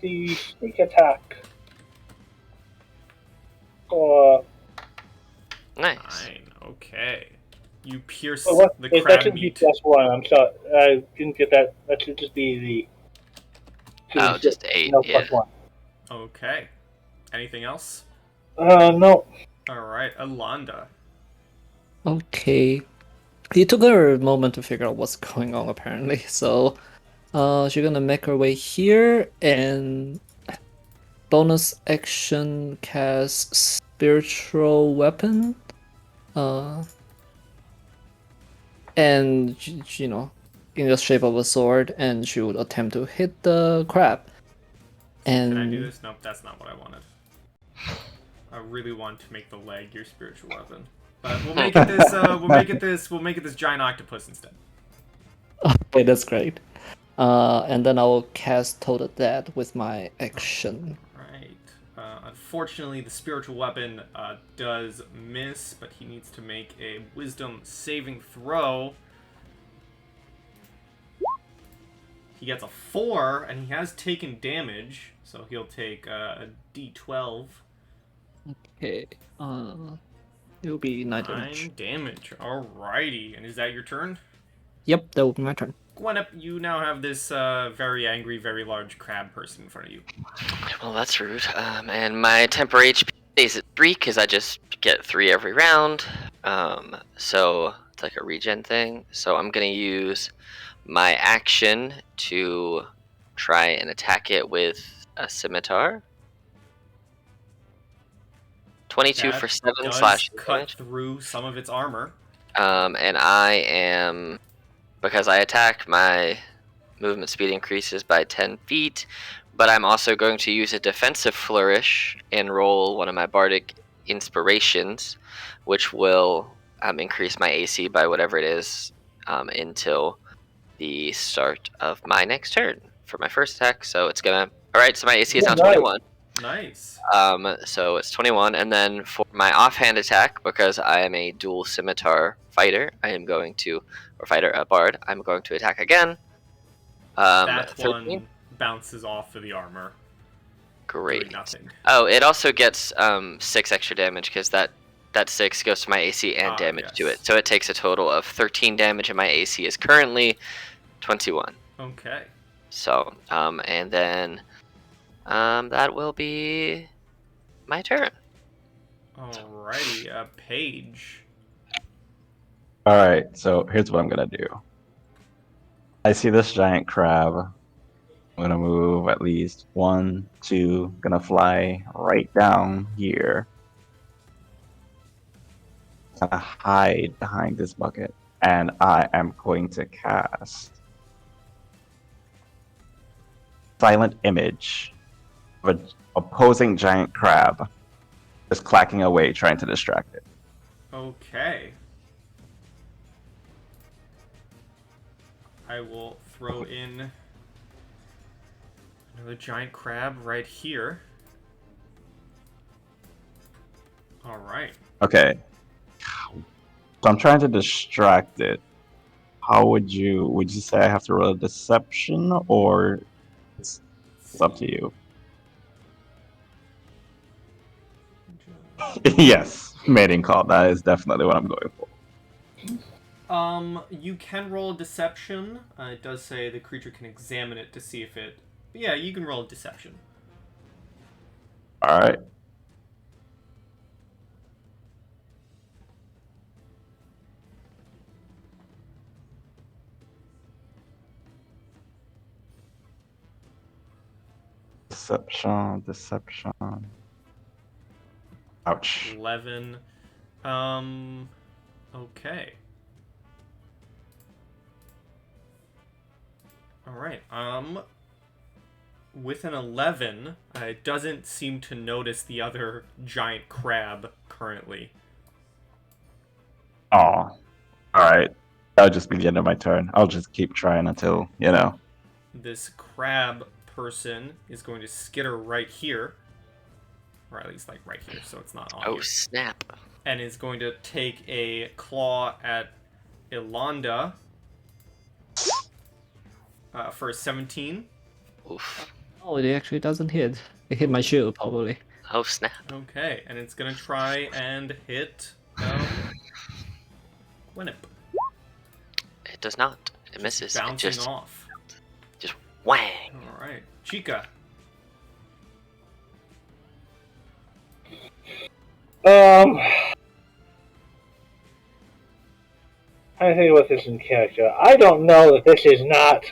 the sneak attack. For Nice. 9. Okay. You pierce well, the that crab should be meat. +1. I'm sorry, I didn't get that. That should just be the. Oh, just 8, no, yeah. +1. Okay. Anything else? No. Alright, Alonda. Okay. It took her a moment to figure out what's going on, apparently. So, she's gonna make her way here and bonus action cast spiritual weapon. And you know, in the shape of a sword, and she would attempt to hit the crab. And Can I do this? Nope, that's not what I wanted. I really want to make the leg your spiritual weapon. But we'll make it this we'll make it this giant octopus instead. Okay, that's great. And then I will cast Total Dead with my action. Right. Unfortunately, the spiritual weapon does miss, but he needs to make a wisdom saving throw. He gets a 4, and he has taken damage, so he'll take a d12. Okay. It'll be 9 damage. 9 damage. Alrighty. And is that your turn? Yep, that will be my turn. Gwenup, you now have this very angry, very large crab person in front of you. Well, that's rude. And my temporary HP stays at 3 because I just get 3 every round. So it's like a regen thing. So I'm going to use my action to try and attack it with a scimitar. 22 That for 7 does slash cut damage. through some of its armor. And I am, because I attack, my movement speed increases by 10 feet, but I'm also going to use a defensive flourish and roll one of my bardic inspirations, which will increase my AC by whatever it is until the start of my next turn for my first attack. So it's gonna, all right, so my AC is now 21. Nice. So it's 21, and then for my offhand attack, because I am a dual scimitar fighter, I am going to, or fighter, a bard, I'm going to attack again. That 13. one bounces off of the armor. Great. Doing nothing. Oh, it also gets 6 extra damage because that 6 goes to my AC and damage to it. So it takes a total of 13 damage, and my AC is currently 21. Okay. So, and then that will be my turn. Alrighty, Paige. All right, so here's what I'm gonna do. I see this giant crab. I'm gonna move at least 1, 2. Gonna fly right down here. Gonna hide behind this bucket, and I am going to cast Silent Image of an opposing giant crab, just clacking away, trying to distract it. Okay. I will throw in another giant crab right here. Alright. Okay. So I'm trying to distract it. How would you say I have to roll a deception, or it's up to you? Yes, mating call. That is definitely what I'm going for. You can roll a deception. It does say the creature can examine it to see if it... Yeah, you can roll a deception. All right. Deception. Ouch. 11. Okay. All right. With an 11, it doesn't seem to notice the other giant crab currently. Oh. Alright. That'll just be the end of my turn. I'll just keep trying until, This crab person is going to skitter right here, or at least like right here, so it's not on Oh here, snap! and is going to take a claw at Ilonda for a 17. Oof! Oh, it actually doesn't hit. It hit my shield probably. Oh snap! Okay, and it's gonna try and hit Gwinnett. It does not. It misses. It Bouncing just off. whang. All right, Chica. I think about this in character. I don't know that this is not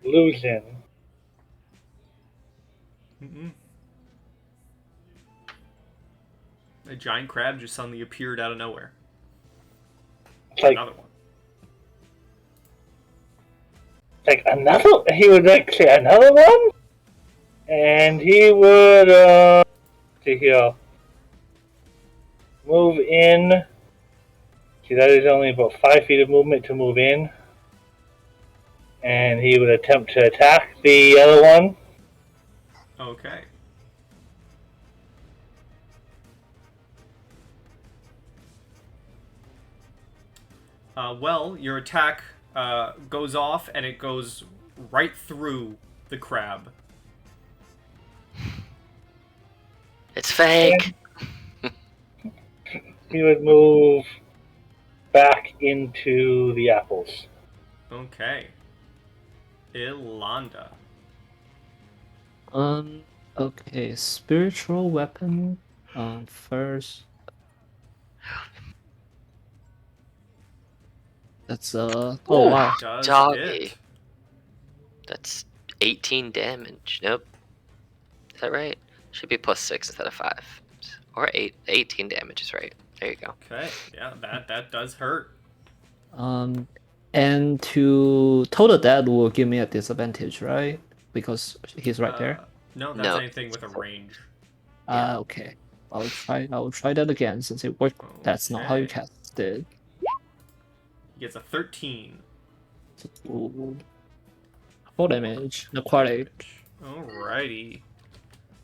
losing. Mm-mm. A giant crab just suddenly appeared out of nowhere. It's like, Another one. like another. He would like say another one, and he would see here, move in. See, that is only about 5 feet of movement to move in, and he would attempt to attack the other one. Okay. Well, your attack goes off, and it goes right through the crab. It's fake. He would move back into the apples. Okay. Ilonda. Okay, spiritual weapon. First. That's oh wow. Does Doggy. hit. That's 18 damage. Nope. Is that right? Should be +6 instead of 5. Or 8. 18 damage is right. There you go. Okay, yeah, that does hurt. And to total that will give me a disadvantage, right? Because he's right there. No, that's No. anything with a range. Okay. I will try that again since it worked. That's not how you Okay. cast it. He gets a 13. Ooh. 4 damage, necrotic. Alrighty.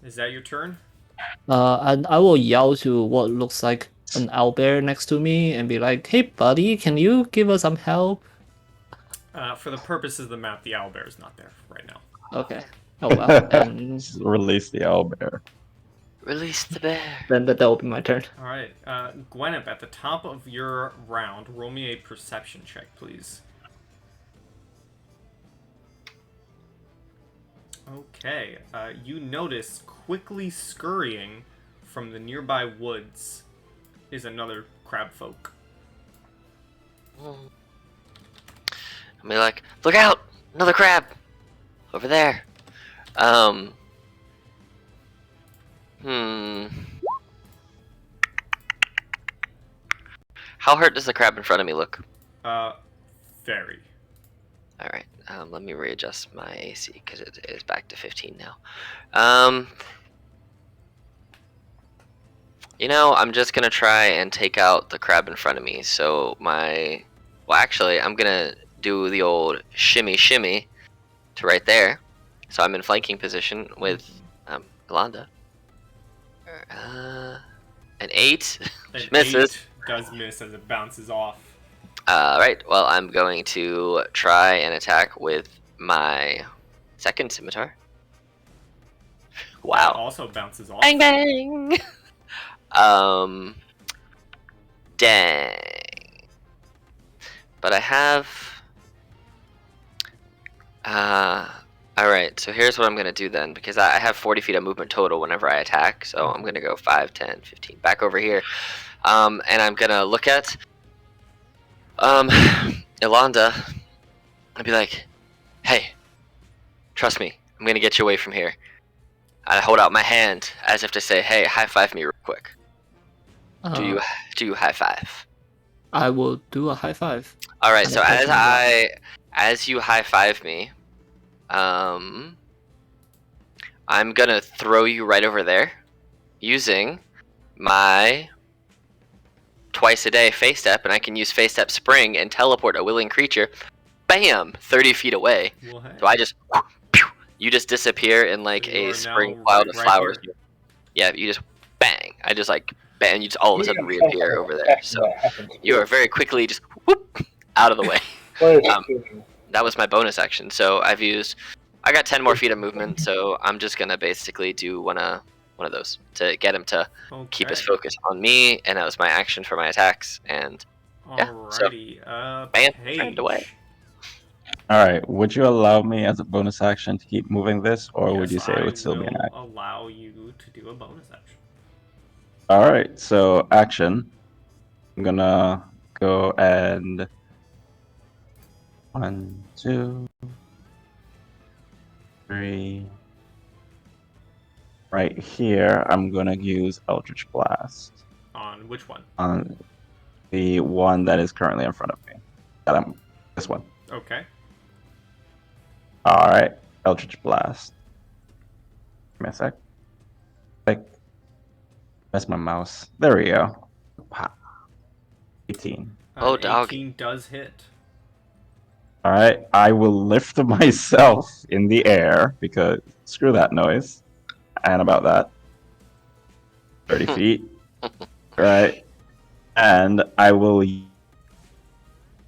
Is that your turn? And I will yell to what looks like an owlbear next to me and be like, "Hey, buddy, can you give us some help?" For the purposes of the map, the owlbear is not there right now. Okay. Oh well. And Just release the owlbear. Release the bear. then that will be my turn. Alright, Gwenup, at the top of your round, roll me a perception check, please. Okay, you notice quickly scurrying from the nearby woods is another crab folk. I'll be like, look out! Another crab! Over there. How hurt does the crab in front of me look? Very. Alright, let me readjust my AC because it is back to 15 now. You know, I'm just gonna try and take out the crab in front of me. So well, actually, I'm gonna do the old shimmy shimmy to right there. So I'm in flanking position with Ilonda. An 8 An misses. 8 does miss as it bounces off. Right, well, I'm going to try and attack with my second scimitar. That Wow. also bounces off. Bang bang! Dang. But I have... Alright, so here's what I'm going to do then, because I have 40 feet of movement total whenever I attack, so I'm going to go 5, 10, 15, back over here. And I'm going to look at Ilonda and be like, hey, trust me, I'm gonna get you away from here. I hold out my hand as if to say, "Hey, high five me real quick." Do you high five? I will do a high five. All right. And So touch my block. as you high five me, I'm gonna throw you right over there, using my twice a day face step, and I can use face step spring and teleport a willing creature, bam, 30 feet away. Well, hey. So I just, you just disappear in like So you a are spring now cloud of right flowers. here. Yeah, you just bang. I just like bang. You just all of a sudden Yeah, reappear over there. So that happens. you are very quickly just whoop out of the way. What is Um, that was my bonus action. So I got 10 more feet of movement. So I'm just gonna basically do one of those to get him to keep his Okay. focus on me, and that was my action for my attacks. And yeah, so Alrighty. bam, Paige. turned away. All right. Would you allow me as a bonus action to keep moving this, or would Yes, you say it I would still be an will action? allow you to do a bonus action. All right. So action. I'm gonna go and 1, 2, 3. Right here, I'm gonna use Eldritch Blast On which one? on the one that is currently in front of me. This one. Okay. All right, Eldritch Blast. Give me a sec. Like, that's my mouse. There we go. Pop. 18. Oh, dog. 18 does hit. All right, I will lift myself in the air because screw that noise. And about that. 30 feet. Right. And I will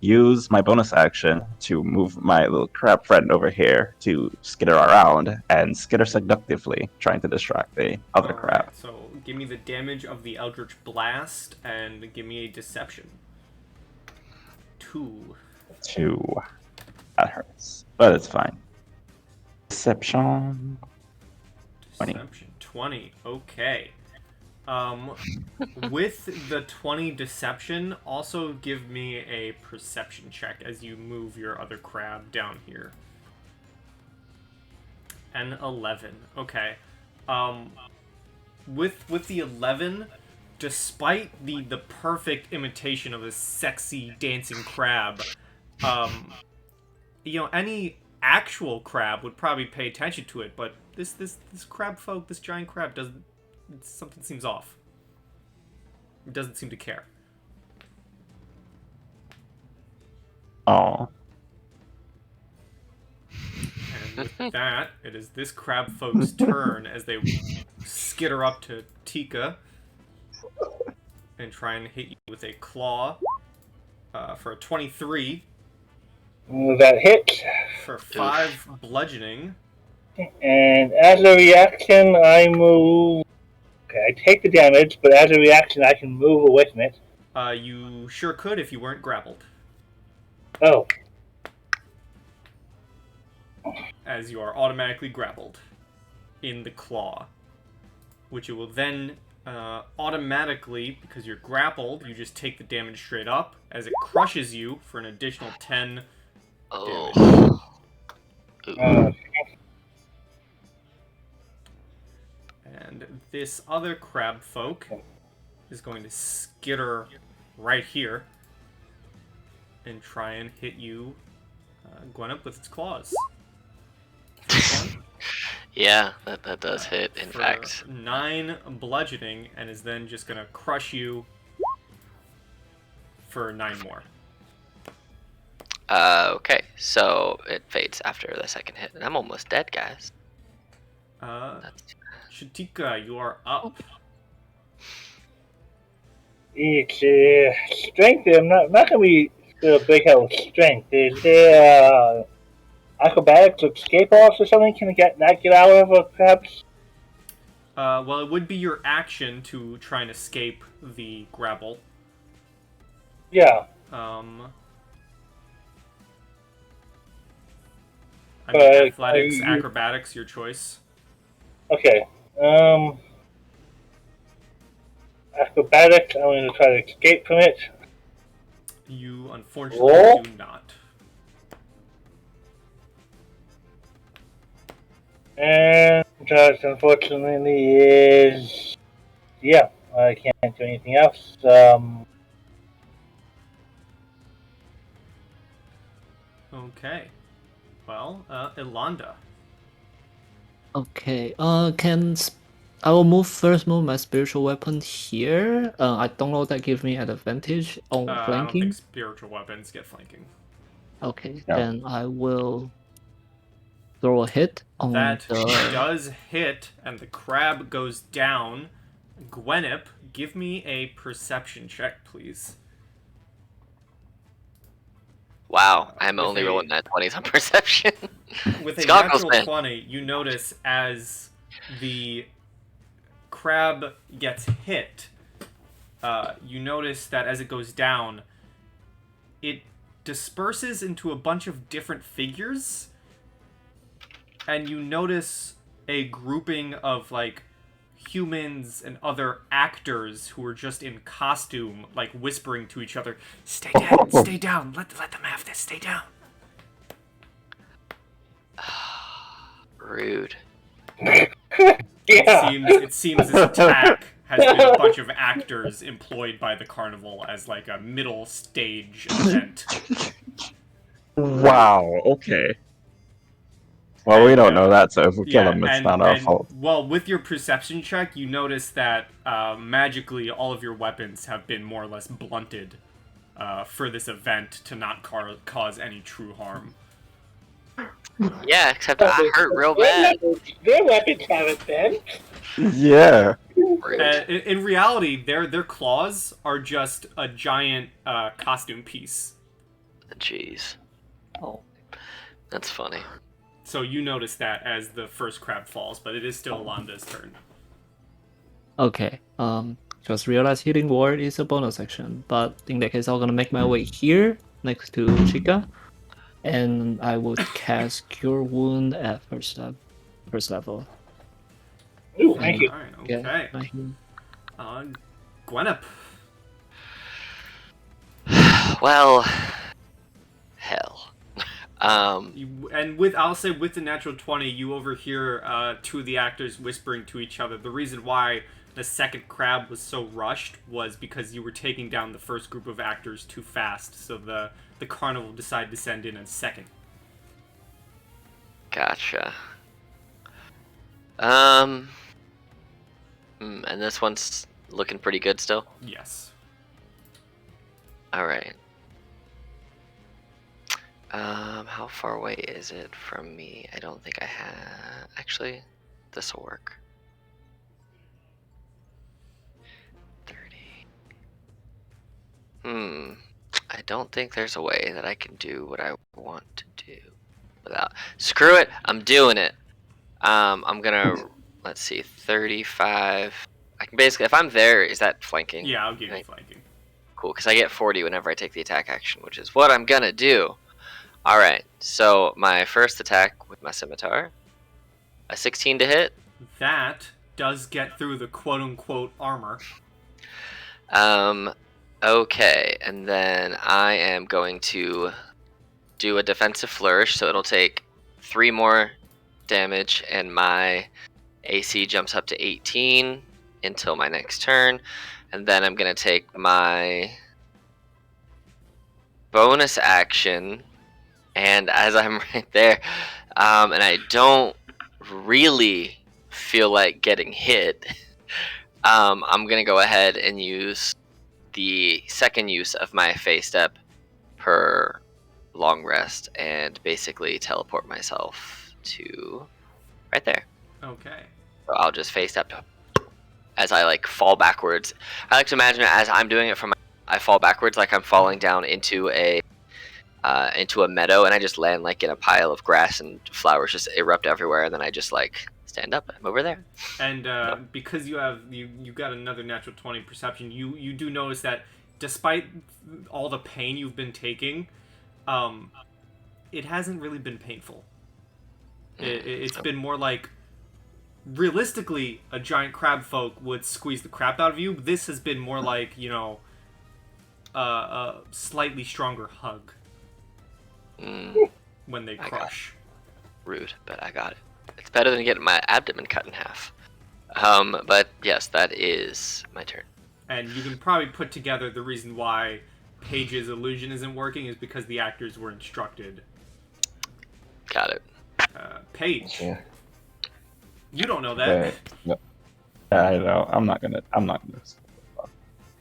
use my bonus action to move my little crab friend over here to skitter around and skitter seductively, trying to distract the other crab. Alright, so give me the damage of the Eldritch Blast and give me a deception. 2. 2. That hurts, but it's fine. Deception. 20. Deception 20. Okay. With the 20 deception, also give me a perception check as you move your other crab down here. An 11. Okay. With the 11, despite the perfect imitation of a sexy dancing crab, any actual crab would probably pay attention to it, but this crab folk, this giant crab doesn't. Something seems off. It doesn't seem to care. Oh. And with that, it is this crab folk's turn as they skitter up to Tika and try and hit you with a claw for a 23 That hit. for 5 bludgeoning. And as a reaction, I move. Okay, I take the damage, but as a reaction, I can move away from it. You sure could if you weren't grappled, Oh, as you are automatically grappled in the claw, which it will then automatically, because you're grappled, you just take the damage straight up as it crushes you for an additional 10 damage. Oh. Ooh. And this other crab folk is going to skitter right here and try and hit you, Gwenup, with its claws. Yeah, that does hit, in for fact. 9 bludgeoning, and is then just going to crush you for 9 more. Okay, so it fades after the second hit, and I'm almost dead, guys. Shatika, you are up. it's strength. I'm not gonna be break out with strength. Is there acrobatics or escape offs or something? Can I get out of a crab's? Well, it would be your action to try and escape the grapple. Yeah. I mean, athletics, acrobatics, your choice. Okay. Acrobatics. I'm going to try to escape from it. You unfortunately Roll? do not. And unfortunately is yeah. I can't do anything else. Okay. Well, Ilanda. Okay. I will move my spiritual weapon here. I don't know if that gives me an advantage on I don't think flanking. spiritual weapons get flanking. Okay, Yeah. then I will throw a hit on That the. does hit, and the crab goes down. Gwenip, give me a perception check, please. Wow, I'm With only a rolling that 20s on perception. with a Goggles, natural man. 20, you notice as the crab gets hit, you notice that as it goes down, it disperses into a bunch of different figures, and you notice a grouping of like humans and other actors who are just in costume, like whispering to each other, "Stay down, stay down. Let them have this. Stay down." Rude. Yeah. It seems this attack has been a bunch of actors employed by the carnival as like a middle stage event. Wow. Okay. Well, we And, don't know that, so if we kill Yeah, him, it's not our fault. well, with your perception check, you notice that magically all of your weapons have been more or less blunted for this event to not cause any true harm. Yeah, except I hurt real bad. Their weapons haven't been. Yeah. Rude. In reality, their claws are just a giant costume piece. Jeez, Oh, that's funny. So you notice that as the first crab falls, but it is still Alanda's turn. okay. Just realized healing word is a bonus action, but in that case, I'm gonna make my way here next to Chica, and I will cast Cure Wound at first level. Ooh, thank you. Alright, Yeah, okay. my healing. Gwenip. Well, hell. I'll say with the natural 20, you overhear two of the actors whispering to each other. The reason why the second crab was so rushed was because you were taking down the first group of actors too fast, so the carnival decided to send in a second. Gotcha. And this one's looking pretty good still. Yes. All right. How far away is it from me? I don't think I have. Actually, this will work. 30. I don't think there's a way that I can do what I want to do without. Screw it. I'm doing it. I'm gonna. Let's see. 35. I can basically. If I'm there, is that flanking? Yeah, I'll give you flanking. Cool, because I get 40 whenever I take the attack action, which is what I'm gonna do. Alright, so my first attack with my scimitar. A 16 to hit. That does get through the quote-unquote armor. Okay, and then I am going to do a defensive flourish, so it'll take 3 more damage, and my AC jumps up to 18 until my next turn. And then I'm going to take my bonus action, and as I'm right there, and I don't really feel like getting hit, I'm going to go ahead and use the second use of my phase step per long rest and basically teleport myself to right there. Okay. So I'll just phase step as I like fall backwards. I like to imagine it as I'm doing it from I fall backwards like I'm falling down into a meadow, and I just land like in a pile of grass and flowers just erupt everywhere, and then I just like stand up. I'm over there. And because you got another natural 20 perception, you do notice that despite all the pain you've been taking, it hasn't really been painful. It's been more like, realistically, a giant crab folk would squeeze the crap out of you. This has been more like, a slightly stronger hug when they crush. Rude, but I got it. It's better than getting my abdomen cut in half. But yes, that is my turn. And you can probably put together the reason why Paige's illusion isn't working is because the actors were instructed. Got it. Paige, Yeah. you don't know that. Okay. Yep. Yeah, I know. I'm not gonna.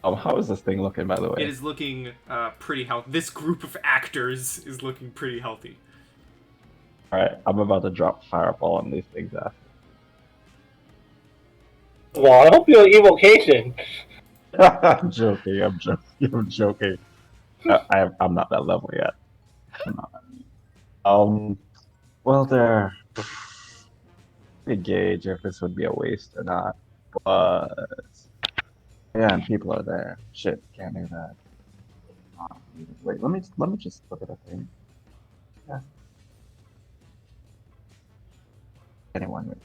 How is this thing looking, by the way? It is looking pretty healthy. This group of actors is looking pretty healthy. All right, I'm about to drop fireball on these things after. Well, I hope you're evocation. I'm joking. I'm joking. I'm not that level yet. I'm not. Well, there. I gauge if this would be a waste or not, but yeah, and people are there. Shit, can't do that. Wait, let me just look at a thing. Yeah. Anyone. Wait.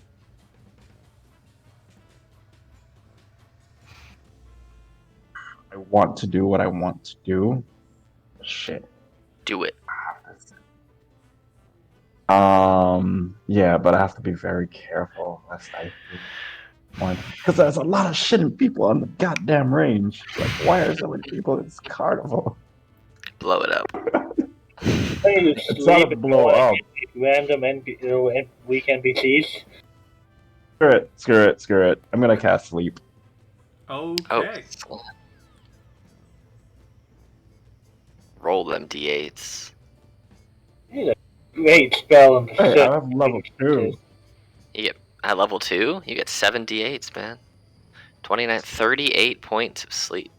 I want to do what I want to do. Shit. Do it. Yeah, but I have to be very careful lest I one because there's a lot of shitting people on the goddamn range. Like, why are so many people in this carnival? Blow it up. It's not a blow up. Random weak NPCs. Screw it. I'm gonna cast sleep. Okay. Oh. Roll them d8s. Great spell and Hey, I have level 2. You get at level 2, you get 7 d8s, man. 29, 38 points of sleep.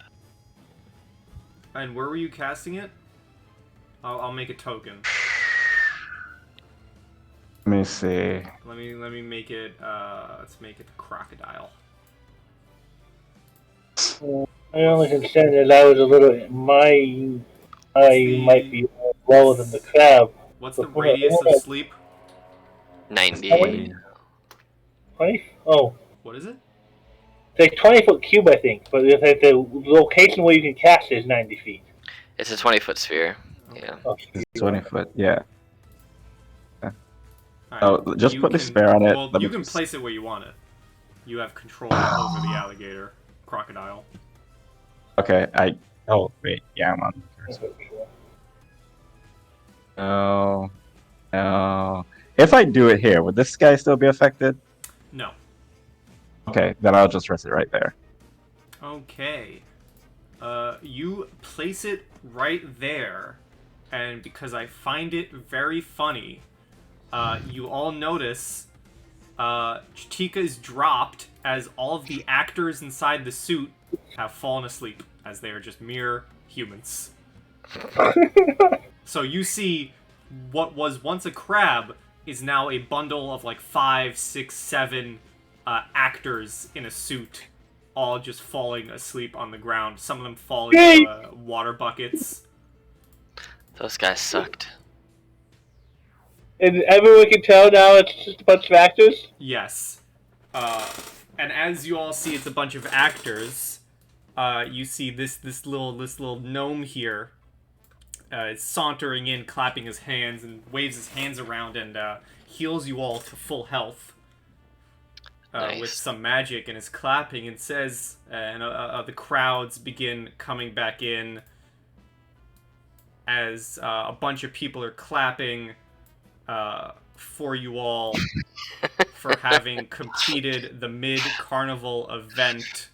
And where were you casting it? I'll make a token. Let me see. Let me make it. Let's make it the crocodile. My only concern is I was a little. I might be lower than the crab. What's the radius of sleep? 90. 20? Oh. What is it? It's a 20-foot cube, I think, but the location where you can cast is 90 feet. It's a 20-foot sphere. Yeah. Oh, 20 foot, yeah. Right. Oh, just You put the can- spare on it. Well, Let you me can just- place it where you want it. You have control over the alligator, crocodile. Okay, Oh, wait, yeah, I'm on. No. If I do it here, would this guy still be affected? No. Okay, then I'll just rest it right there. Okay. You place it right there, and because I find it very funny, you all notice Chitika is dropped as all of the actors inside the suit have fallen asleep, as they are just mere humans. So you see what was once a crab is now a bundle of like 5, 6, 7 actors in a suit, all just falling asleep on the ground. Some of them falling into water buckets. Those guys sucked. And everyone can tell now it's just a bunch of actors? Yes. And as you all see, it's a bunch of actors. You see this little gnome here is sauntering in, clapping his hands, and waves his hands around and heals you all to full health. Nice. With some magic, and is clapping and says, and the crowds begin coming back in as a bunch of people are clapping for you all for having completed the mid-carnival event,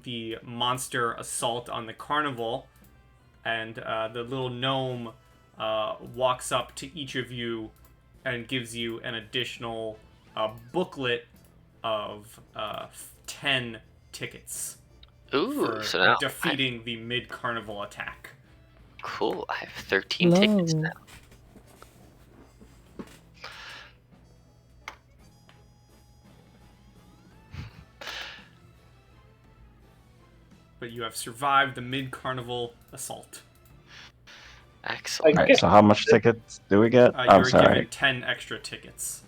the monster assault on the carnival, and the little gnome walks up to each of you and gives you an additional booklet of 10 tickets Ooh, for so now defeating the mid-carnival attack. cool. I have 13 tickets Hello. now. But you have survived the mid-carnival assault. Excellent. Alright, so how much tickets do we get? I'm You're sorry. given 10 extra tickets.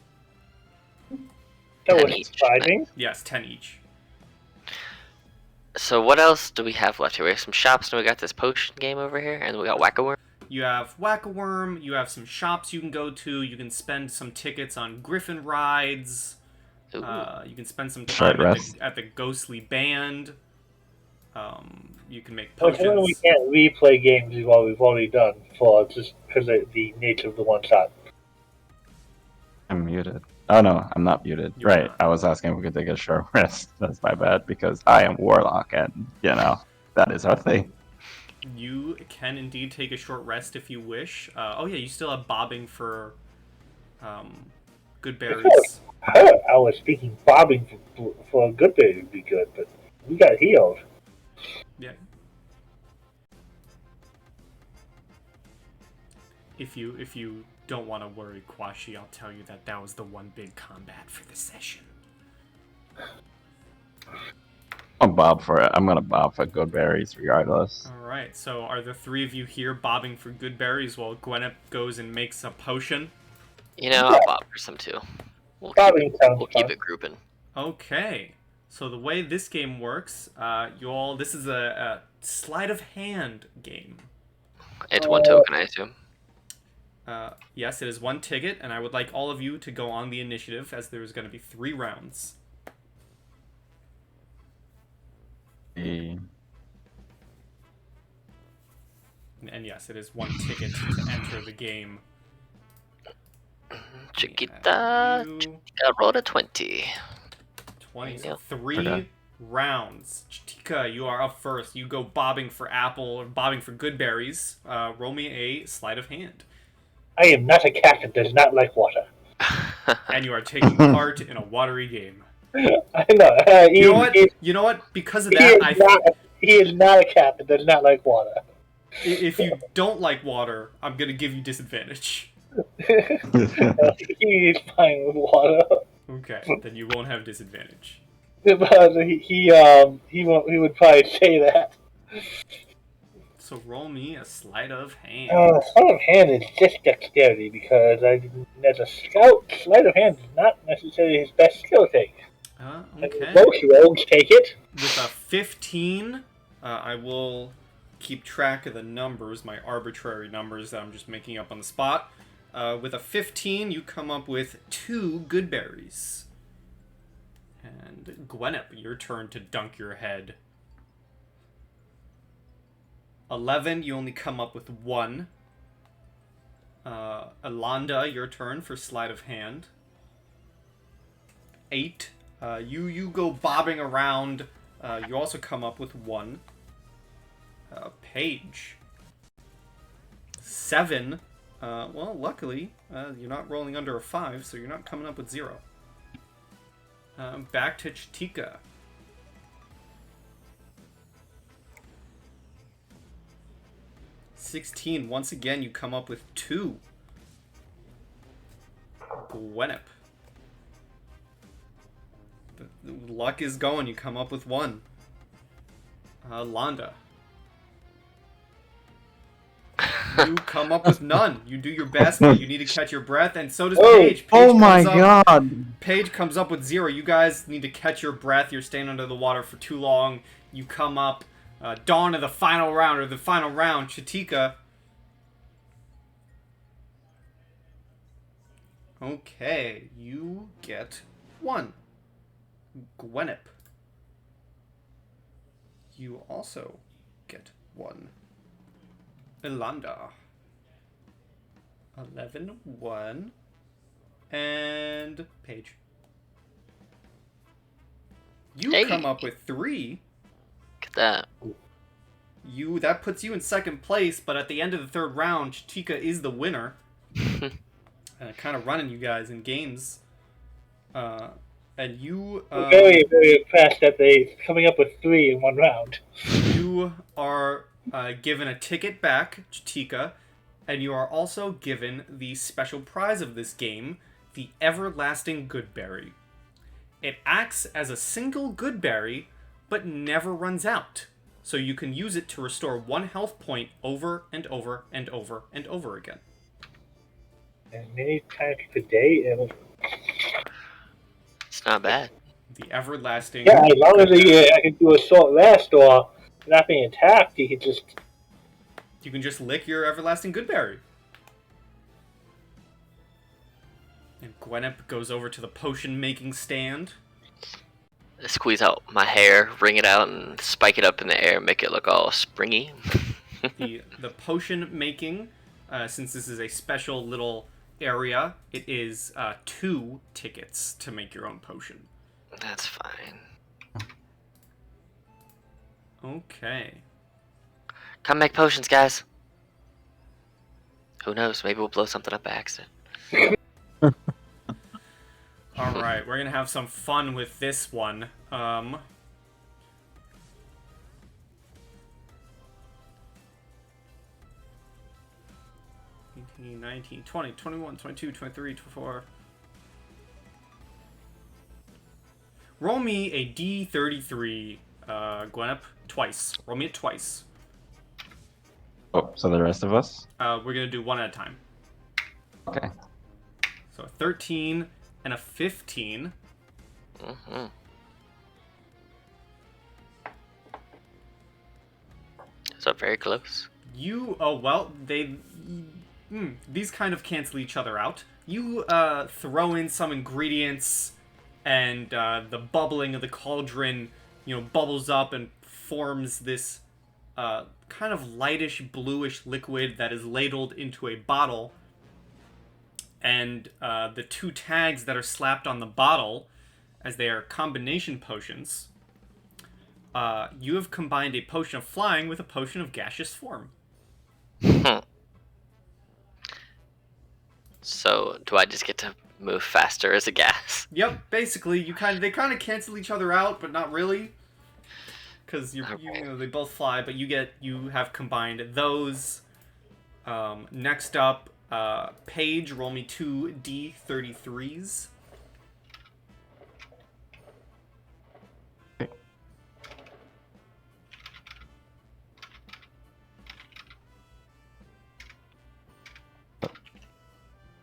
That 10 was each. surprising. Yes, 10 each. So what else do we have left here? We have some shops, and we got this potion game over here, and we got Whack-A-Worm. You have Whack-A-Worm, you have some shops you can go to, you can spend some tickets on Griffin rides, Ooh. you can spend some Short time rest. at the Ghostly Band, you can make Which one we potions. can't replay games we've already done for just because of the nature of the one shot. I'm muted. Oh no, I'm not muted. You're Right. not. I was asking if we could take a short rest. That's my bad because I am Warlock and that is our thing. You can indeed take a short rest if you wish. Oh yeah, you still have bobbing for good berries. I was thinking bobbing for a good bit would be good, but we got healed. Yeah. If you don't want to worry, Kwashi, I'll tell you that was the one big combat for the session. I'm bob for it. I'm gonna bob for good berries regardless. All right. So are the three of you here bobbing for good berries while Gwyneth goes and makes a potion? I'll bob for some too. We'll Bobbing sounds keep fun. it grouping. Okay. So the way this game works, this is a sleight of hand game. It's one token, I assume. Yes, it is one ticket, and I would like all of you to go on the initiative, as there is going to be 3 rounds. And yes, it is one ticket to enter the game. Chiquita, I rolled a 20. 20, so Yep. 3 Okay. rounds. Chitika, you are up first. You go bobbing for apple, or bobbing for good berries. Roll me a sleight of hand. I am not a cat that does not like water. And you are taking part in a watery game. I know. You know what? Because of that, he is not a cat that does not like water. if you don't like water, I'm going to give you disadvantage. He is fine with water. Okay, then you won't have disadvantage. But he would probably say that. So roll me a sleight of hand. Sleight of hand is just dexterity because as a scout, sleight of hand is not necessarily his best skill take. Okay. Most rogues take it. With a 15, I will keep track of the numbers, my arbitrary numbers that I'm just making up on the spot. With a 15, you come up with 2 good berries. And Gwyneth, your turn to dunk your head. 11, you only come up with 1. Alanda, your turn for sleight of hand. 8, you go bobbing around. You also come up with 1. Paige. 7. Well, luckily, you're not rolling under a 5, so you're not coming up with 0. Back to Chitika. 16. Once again, you come up with 2. Gwyneth. The luck is going. You come up with 1. Londa. You come up with none. You do your best, but you need to catch your breath, and so does Paige. Paige comes up with 0. You guys need to catch your breath. You're staying under the water for too long. You come up. Dawn of the final round, Chitika. Okay, you get 1. Gwyneth. You also get 1. Ilanda. 11, 1. And Paige. You come up with 3. Look at that. That puts you in second place, but at the end of the 3rd round, Chitika is the winner. Kind of running you guys in games. And you... very, very impressed that they coming up with 3 in 1 round. You are given a ticket back, Chitika, and you are also given the special prize of this game, the Everlasting Goodberry. It acts as a single Goodberry, but never runs out. So you can use it to restore 1 health point over and over and over and over again. And many times per day. It's not bad. The Everlasting... Yeah, as long as I can do a short rest or not being attacked, you can just... You can just lick your everlasting goodberry. And Gwenep goes over to the potion making stand. Squeeze out my hair, wring it out, and spike it up in the air, make it look all springy. The potion making, since this is a special little area, it is 2 tickets to make your own potion. That's fine. Okay. Come make potions, guys. Who knows? Maybe we'll blow something up by accident. All right, we're gonna have some fun with this one. 18, 19, 20, 21, 22, 23, 24. Roll me a D33, Gwenep, twice. Roll me it twice. Oh, so the rest of us? We're gonna do one at a time. Okay. So a 13 and a 15. Mm-hmm. So very close. These kind of cancel each other out. You throw in some ingredients, and the bubbling of the cauldron, bubbles up and forms this kind of lightish bluish liquid that is ladled into a bottle. And the 2 tags that are slapped on the bottle, as they are combination potions, you have combined a potion of flying with a potion of gaseous form. So, do I just get to move faster as a gas? Yep, basically, they kind of cancel each other out, but not really, because they both fly. But you have combined those. Next up, Paige, roll me 2 D33s.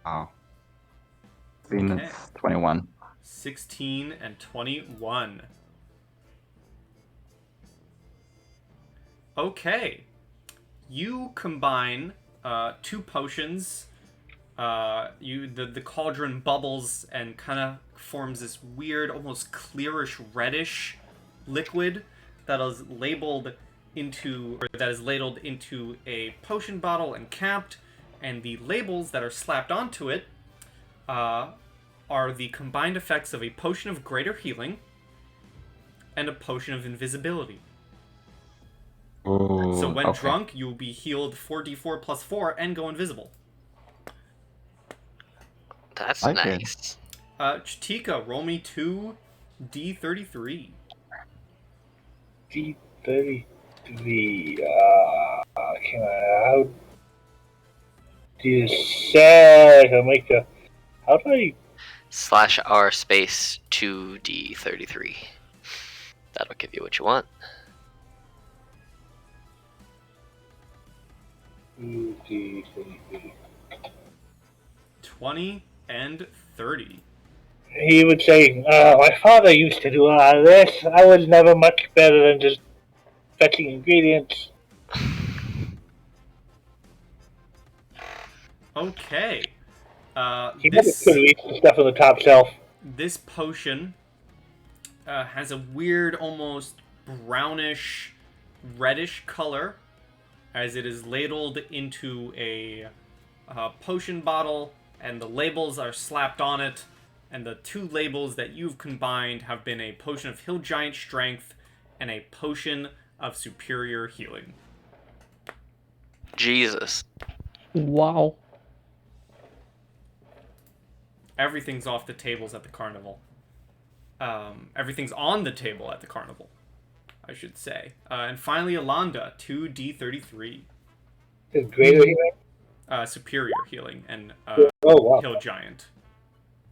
Wow. 16 and 21. 16 and 21. Okay. You combine 2 potions. The cauldron bubbles and kind of forms this weird, almost clearish reddish liquid that is ladled into a potion bottle and capped. And the labels that are slapped onto it are the combined effects of a potion of greater healing and a potion of invisibility. Ooh, So when okay. drunk, you will be healed 4d4 plus 4 and go invisible. That's Okay. nice. Chitika, roll me 2 D33. D33. How do you say? How do I? /R space 2D33. That'll give you what you want. D33. 20 and 30. He would say, my father used to do a lot of this. I was never much better than just fetching ingredients. Okay. He never could reach the stuff on the top shelf. This potion has a weird, almost brownish, reddish color as it is ladled into a potion bottle, and the labels are slapped on it. And the 2 labels that you've combined have been a potion of Hill Giant Strength and a potion of Superior Healing. Jesus. Wow. Everything's off the tables at the carnival. Everything's on the table at the carnival, I should say. And finally, Alonda, 2 D33. Is greater healing? Superior Healing and Oh, wow. Hill Giant.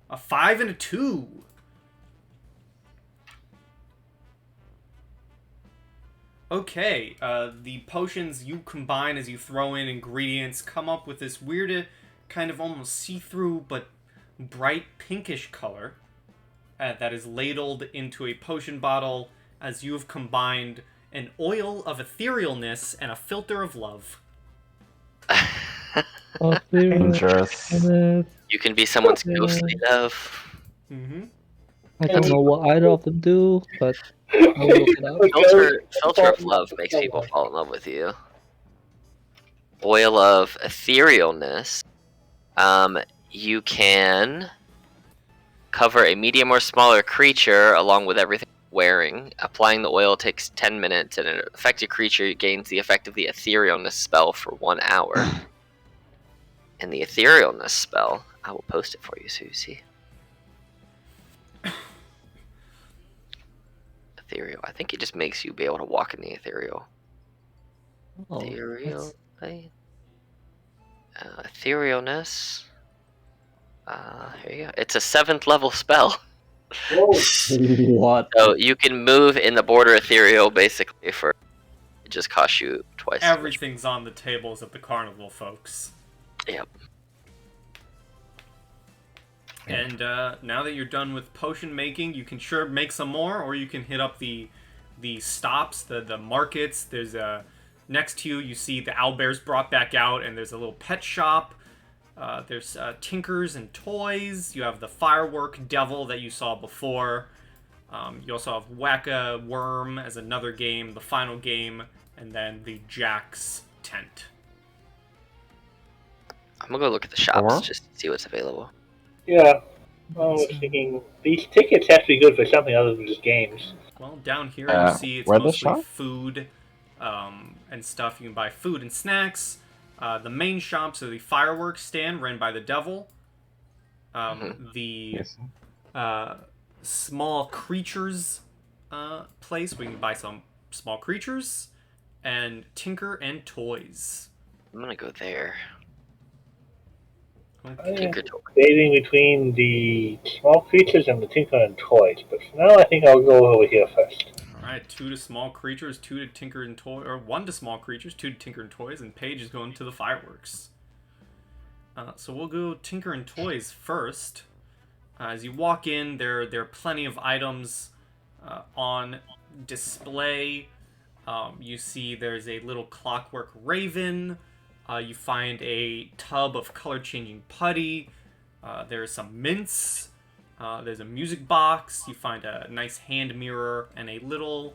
A 5 and a 2. Okay, the potions you combine as you throw in ingredients come up with this weird, kind of almost see-through but bright pinkish color that is ladled into a potion bottle as you have combined an oil of etherealness and a filter of love. Dangerous. You can be someone's ghostly love. Mm-hmm. I don't know what either of them do, but I'll look it up. Filter of love makes people fall in love with you. Oil of etherealness. You can cover a medium or smaller creature along with everything wearing. Applying the oil takes 10 minutes, and an affected creature gains the effect of the etherealness spell for 1 hour. And the etherealness spell, I will post it for you, Susie. Ethereal. I think it just makes you be able to walk in the ethereal. Oh, Ethereal. Etherealness. Here you go. It's a 7th level spell. what? So you can move in the border ethereal basically for it just costs you twice. Everything's on the tables at the carnival, folks. Yep. And now that you're done with potion making, you can sure make some more, or you can hit up the stops, the markets. There's a next to you. You see the owlbears brought back out, and there's a little pet shop. There's tinkers and toys. You have the firework devil that you saw before. You also have Whack-A Worm as another game, the final game, and then the Jack's tent. I'm gonna go look at the shops Or? just to see what's available. Yeah. I was thinking these tickets have to be good for something other than just games. Well, down here you see it's where the mostly shop? food and stuff. You can buy food and snacks. The main shops are the fireworks stand ran by the devil. The Yes. small creatures place where you can buy some small creatures. And tinker and toys. I'm gonna go there. Okay. Tinker Toy. Debating between the small creatures and the tinker and toys, but for now I think I'll go over here first. Alright, 2 to small creatures, 2 to tinker and toy, or 1 to small creatures, 2 to tinker and toys, and Paige is going to the fireworks. So we'll go tinker and toys first. As you walk in, there are plenty of items on display. You see there's a little clockwork raven. You find a tub of color-changing putty. There's some mints. There's a music box. You find a nice hand mirror and a little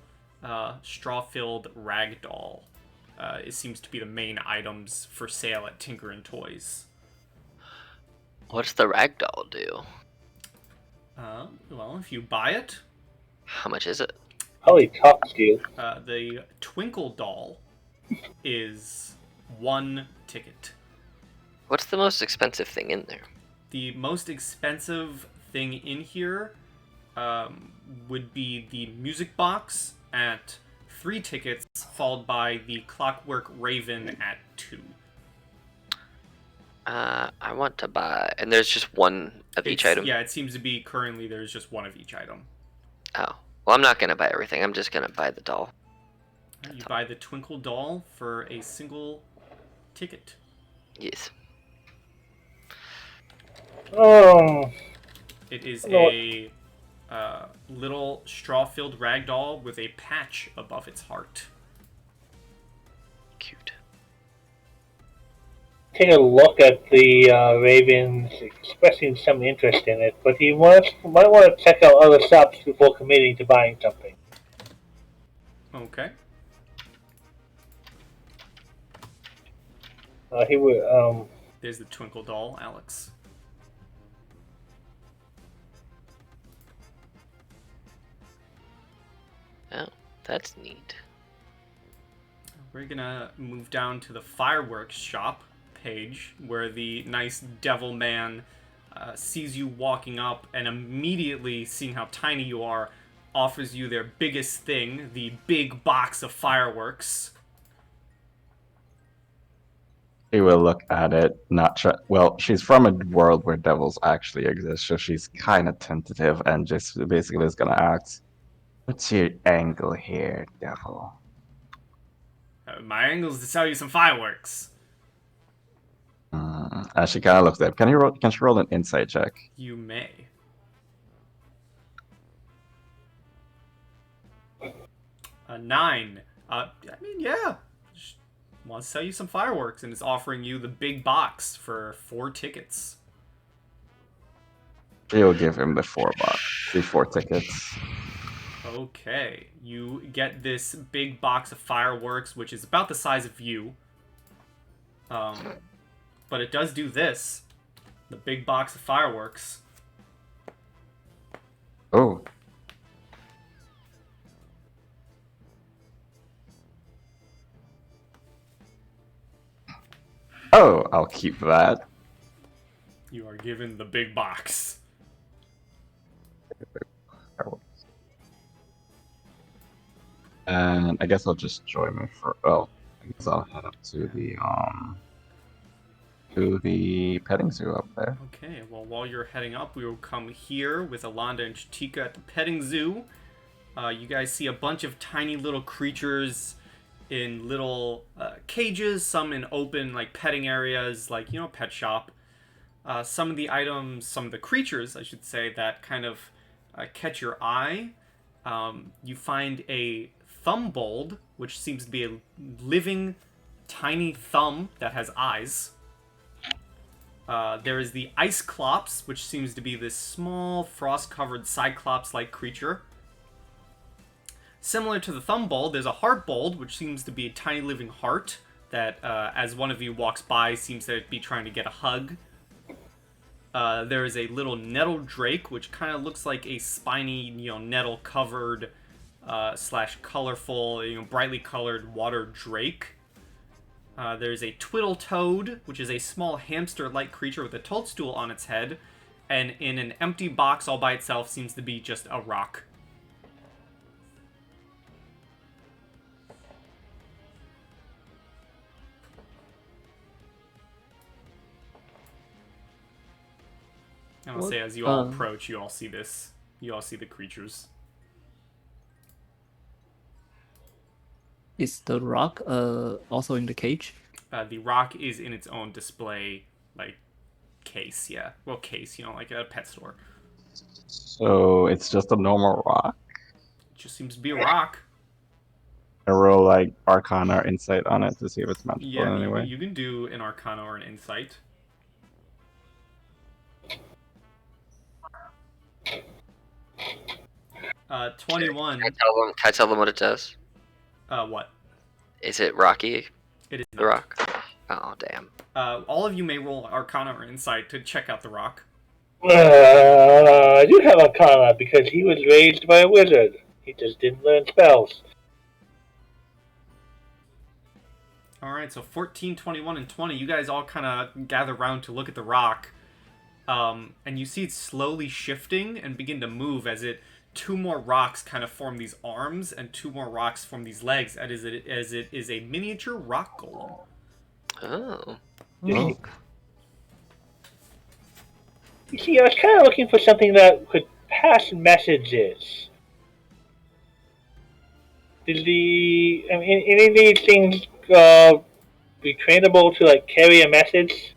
straw-filled rag doll. It seems to be the main items for sale at Tinker and Toys. What's the ragdoll do? Well, if you buy it, How much is it? Probably talks to you. the Twinkle doll is 1 ticket. What's the most expensive thing in there? The most expensive thing in here would be the music box at 3 tickets, followed by the Clockwork Raven at 2. I want to buy, and there's just one of each item. Yeah, it seems to be currently there's just one of each item. Oh, well, I'm not gonna buy everything. I'm just gonna buy the doll. You buy the Twinkle doll for a single ticket. Yes. It is a little straw-filled rag doll with a patch above its heart. Cute. Take a look at the Ravens, expressing some interest in it, but he might want to check out other shops before committing to buying something. Okay. He would. There's the Twinkle doll, Alex. Oh, that's neat. We're gonna move down to the fireworks shop page, where the nice devil man sees you walking up and immediately, seeing how tiny you are, offers you their biggest thing, the big box of fireworks. She will look at it, not sure. Well, she's from a world where devils actually exist, so she's kind of tentative and just basically is gonna ask, "What's your angle here, devil?" My angle is to sell you some fireworks. As she kind of looks at him, can she roll an insight check? You may. A 9. I mean, yeah. wants to sell you some fireworks and is offering you the big box for 4 tickets. You'll give him the 4 tickets. Okay, you get this big box of fireworks, which is about the size of you. But it does do this. The big box of fireworks. Oh. Oh, I'll keep that. You are given the big box. And I guess I'll just join me for. Oh, I guess I'll head up to the petting zoo up there. Okay, well, while you're heading up, we will come here with Alanda and Chitika at the petting zoo. You guys see a bunch of tiny little creatures in little cages, some in open, like, petting areas, like, you know, pet shop. Some of the items, some of the creatures, I should say, that kind of catch your eye. You find a thumbold, which seems to be a living, tiny thumb that has eyes. There is the Ice Clops, which seems to be this small, frost-covered Cyclops-like creature. Similar to the Thumbold, there's a Heartbold, which seems to be a tiny living heart that, as one of you walks by, seems to be trying to get a hug. There is a little Nettle Drake, which kind of looks like a spiny, nettle-covered / colorful, brightly colored water drake. There's a Twiddle Toad, which is a small hamster-like creature with a toadstool on its head, and in an empty box all by itself seems to be just a rock. I will say, as you all approach, you all see this. You all see the creatures. Is the rock also in the cage? The rock is in its own display, like, case, yeah. Well, case, like a pet store. So it's just a normal rock. It just seems to be a rock. I roll like Arcana or Insight on it to see if it's magical Yeah, in any way. you can do an Arcana or an Insight. Uh, 21. Can I tell them what it does? What? Is it rocky? It is The rock? Oh, damn. All of you may roll Arcana or Insight to check out the rock. I do have Arcana because he was raised by a wizard. He just didn't learn spells. Alright, so 14, 21, and 20. You guys all kind of gather around to look at the rock. And you see it slowly shifting and begin to move as two more rocks kind of form these arms and 2 more rocks form these legs as it is a miniature rock golem. Oh. Oh. You see, I was kind of looking for something that could pass messages. Any of these things be trainable to like carry a message?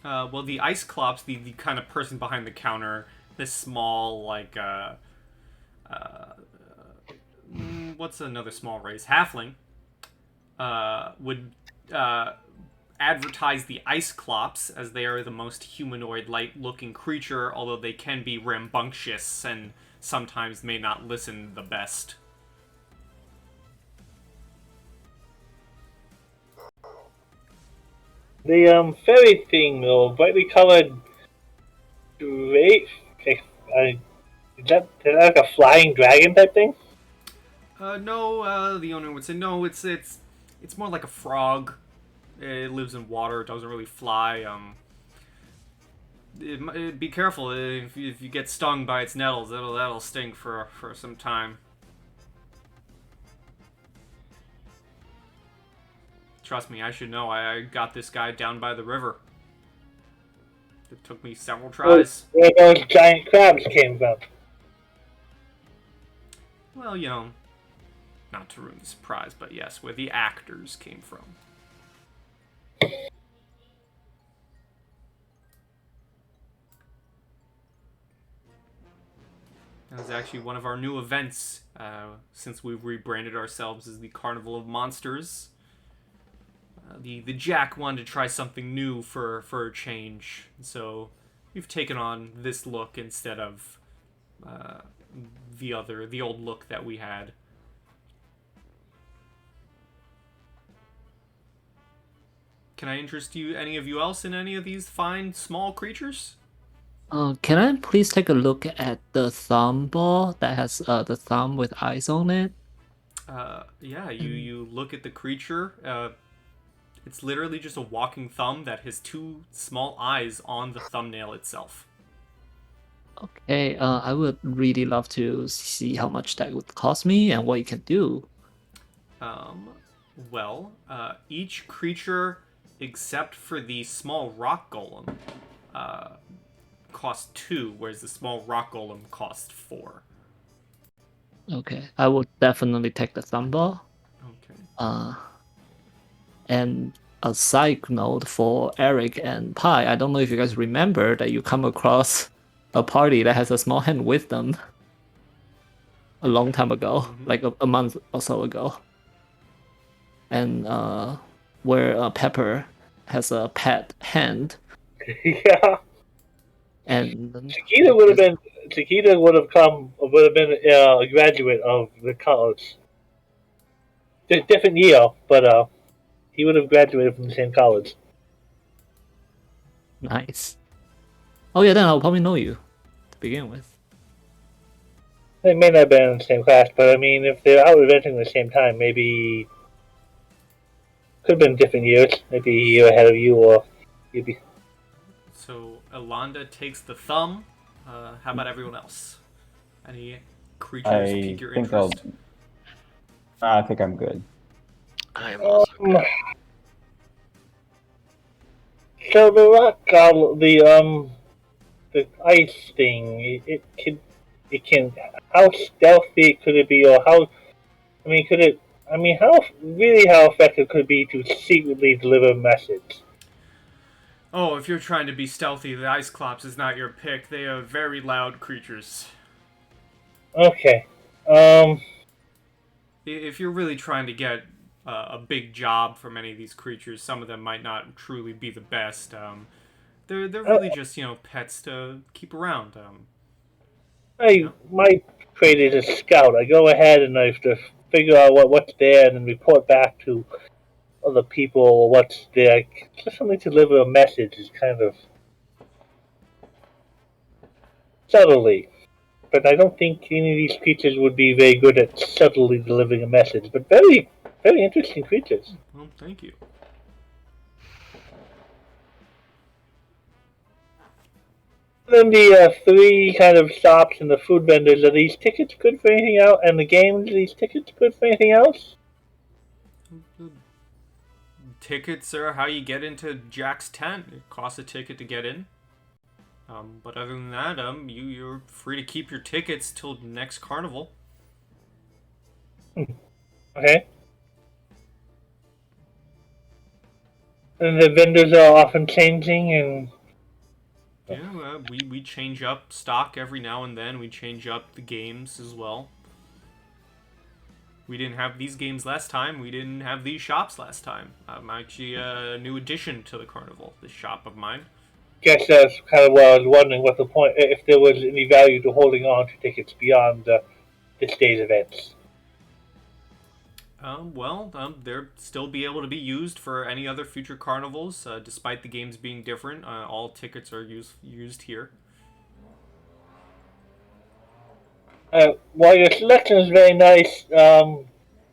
Well, the Ice Clops, the kind of person behind the counter, this small, like, what's another small race? Halfling, would advertise the Ice Clops as they are the most humanoid-like looking creature, although they can be rambunctious and sometimes may not listen the best. The fairy thing, though, brightly colored drake. Is that like a flying dragon type thing? No, the owner would say no. It's more like a frog. It lives in water. It doesn't really fly. Be careful if you get stung by its nettles. That'll sting for some time. Trust me, I should know. I got this guy down by the river. It took me several tries. Where those giant crabs came from? Well, not to ruin the surprise, but yes, where the actors came from. That was actually one of our new events since we've rebranded ourselves as the Carnival of Monsters. The Jack wanted to try something new for a change, so we've taken on this look instead of the old look that we had. Can I interest any of you else in any of these fine small creatures? Can I please take a look at the thumb ball that has the thumb with eyes on it? Yeah, you look at the creature. It's literally just a walking thumb that has two small eyes on the thumbnail itself. Okay, I would really love to see how much that would cost me and what you can do. Well, each creature except for the small rock golem costs 2, whereas the small rock golem costs 4. Okay, I would definitely take the thumb ball. Okay. And a side note for Eric and Pi, I don't know if you guys remember that you come across a party that has a small hand with them a long time ago, like a month or so ago. And where Pepper has a pet hand. Yeah. And Chiquita would have been a graduate of the college. Different year, but he would have graduated from the same college. nice. Oh yeah, then I'll probably know you to begin with. They may not have been in the same class, but I mean, if they're out eventing at the same time, maybe could have been different years. Maybe a year ahead of you, or maybe. So Alonda takes the thumb. How about everyone else? Any creatures pique your interest? I think I'm good. I am also good. So the rock the ice thing, it can. How stealthy could it be, or how? I mean, could it? I mean, how effective could it be to secretly deliver a message? Oh, if you're trying to be stealthy, the Ice Clops is not your pick. They are very loud creatures. Okay. If you're really trying to get a big job from any of these creatures, some of them might not truly be the best. They're really just pets to keep around. My trade is a scout. I go ahead and I have to figure out what's there and then report back to other people what's there. Just something to deliver a message is kind of subtly. But I don't think any of these creatures would be very good at subtly delivering a message. But very, very interesting creatures. Well, thank you. Then the 3 kind of shops and the food vendors, are these tickets good for anything else? And the games, are these tickets good for anything else? Tickets are how you get into Jack's tent. It costs a ticket to get in. But other than that, you're free to keep your tickets till next carnival. Okay. And the vendors are often changing and... Yeah, we change up stock every now and then. We change up the games as well. We didn't have these games last time. We didn't have these shops last time. Actually a new addition to the carnival, this shop of mine. Guess that's kind of what I was wondering, what the point, if there was any value to holding on to tickets beyond this day's events. They'll still be able to be used for any other future carnivals, despite the games being different. All tickets are used here. While your selection is very nice, I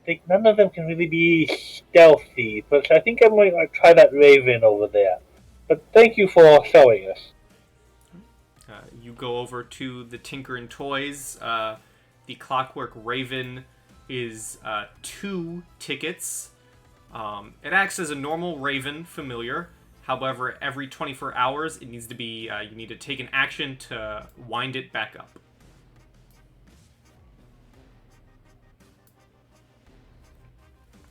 think none of them can really be stealthy, but I think I'm going to try that Raven over there. But thank you for showing us. You go over to the Tinker and Toys. The Clockwork Raven is 2 tickets. It acts as a normal Raven familiar. However, every 24 hours, it needs to be you need to take an action to wind it back up.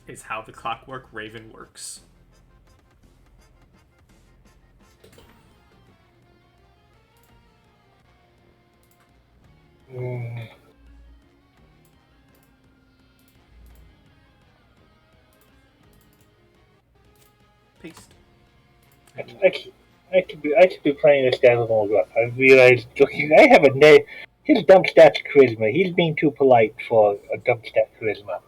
Is how the Clockwork Raven works. paste. I could be playing this guy a little more rough. I realized looking. I have a name. His dump stats charisma. He's being too polite for a dump stat charisma.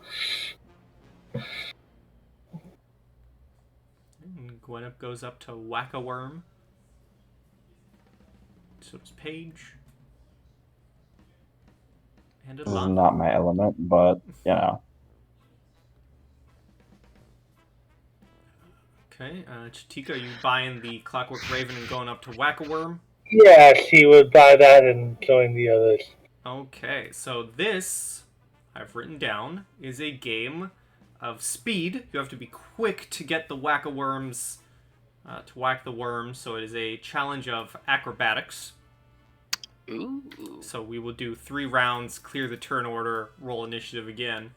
And Gwenup goes up to Whack-A-Worm. So does Paige. And This is Alana. not my element, but you know. Okay, Chitika, are you buying the Clockwork Raven and going up to Whack-A-Worm? Yes, he would buy that and join the others. Okay, so this, I've written down, is a game of speed. You have to be quick to get the Whack-A-Worms, to whack the worms, so it is a challenge of acrobatics. Ooh. So we will do 3 rounds, clear the turn order, roll initiative again.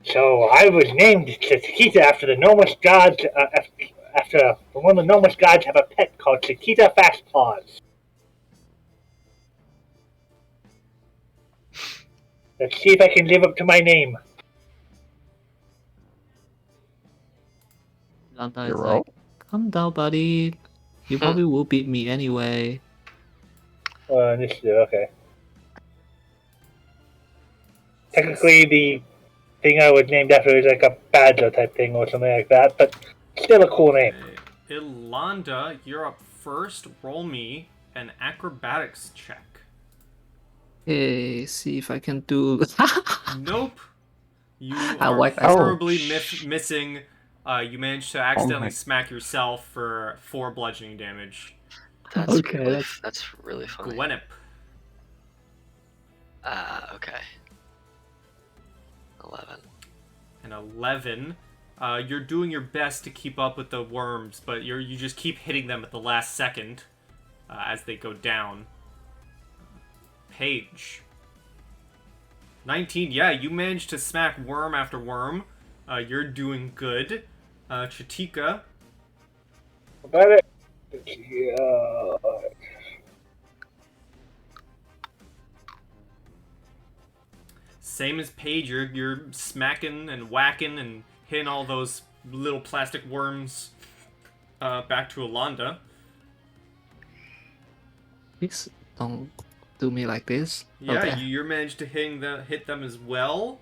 So I was named Chiquita after the Gnomish gods. After one of the Gnomish gods have a pet called Chiquita Fastpaws. Let's see if I can live up to my name. Lanta You're is right. like, calm down, buddy. You probably will beat me anyway. Initiative, okay. Technically, the thing I was named after is like a Badger type thing or something like that, but still a cool name. Okay. Ilanda, you're up first. Roll me an acrobatics check. Okay, see if I can do. Nope. You I are like that. horribly Ouch. missing. You managed to accidentally smack yourself for 4 bludgeoning damage. That's Okay, really, that's- that's really funny. Gwenup. Okay. 11. And 11. You're doing your best to keep up with the worms, but you just keep hitting them at the last second as they go down. Paige. 19. Yeah, you managed to smack worm after worm. You're doing good. Chitika. About it. Same as Paige, you're smacking and whacking and hitting all those little plastic worms back to Alanda. Please don't do me like this. Yeah, Okay. you're managed to hit them as well.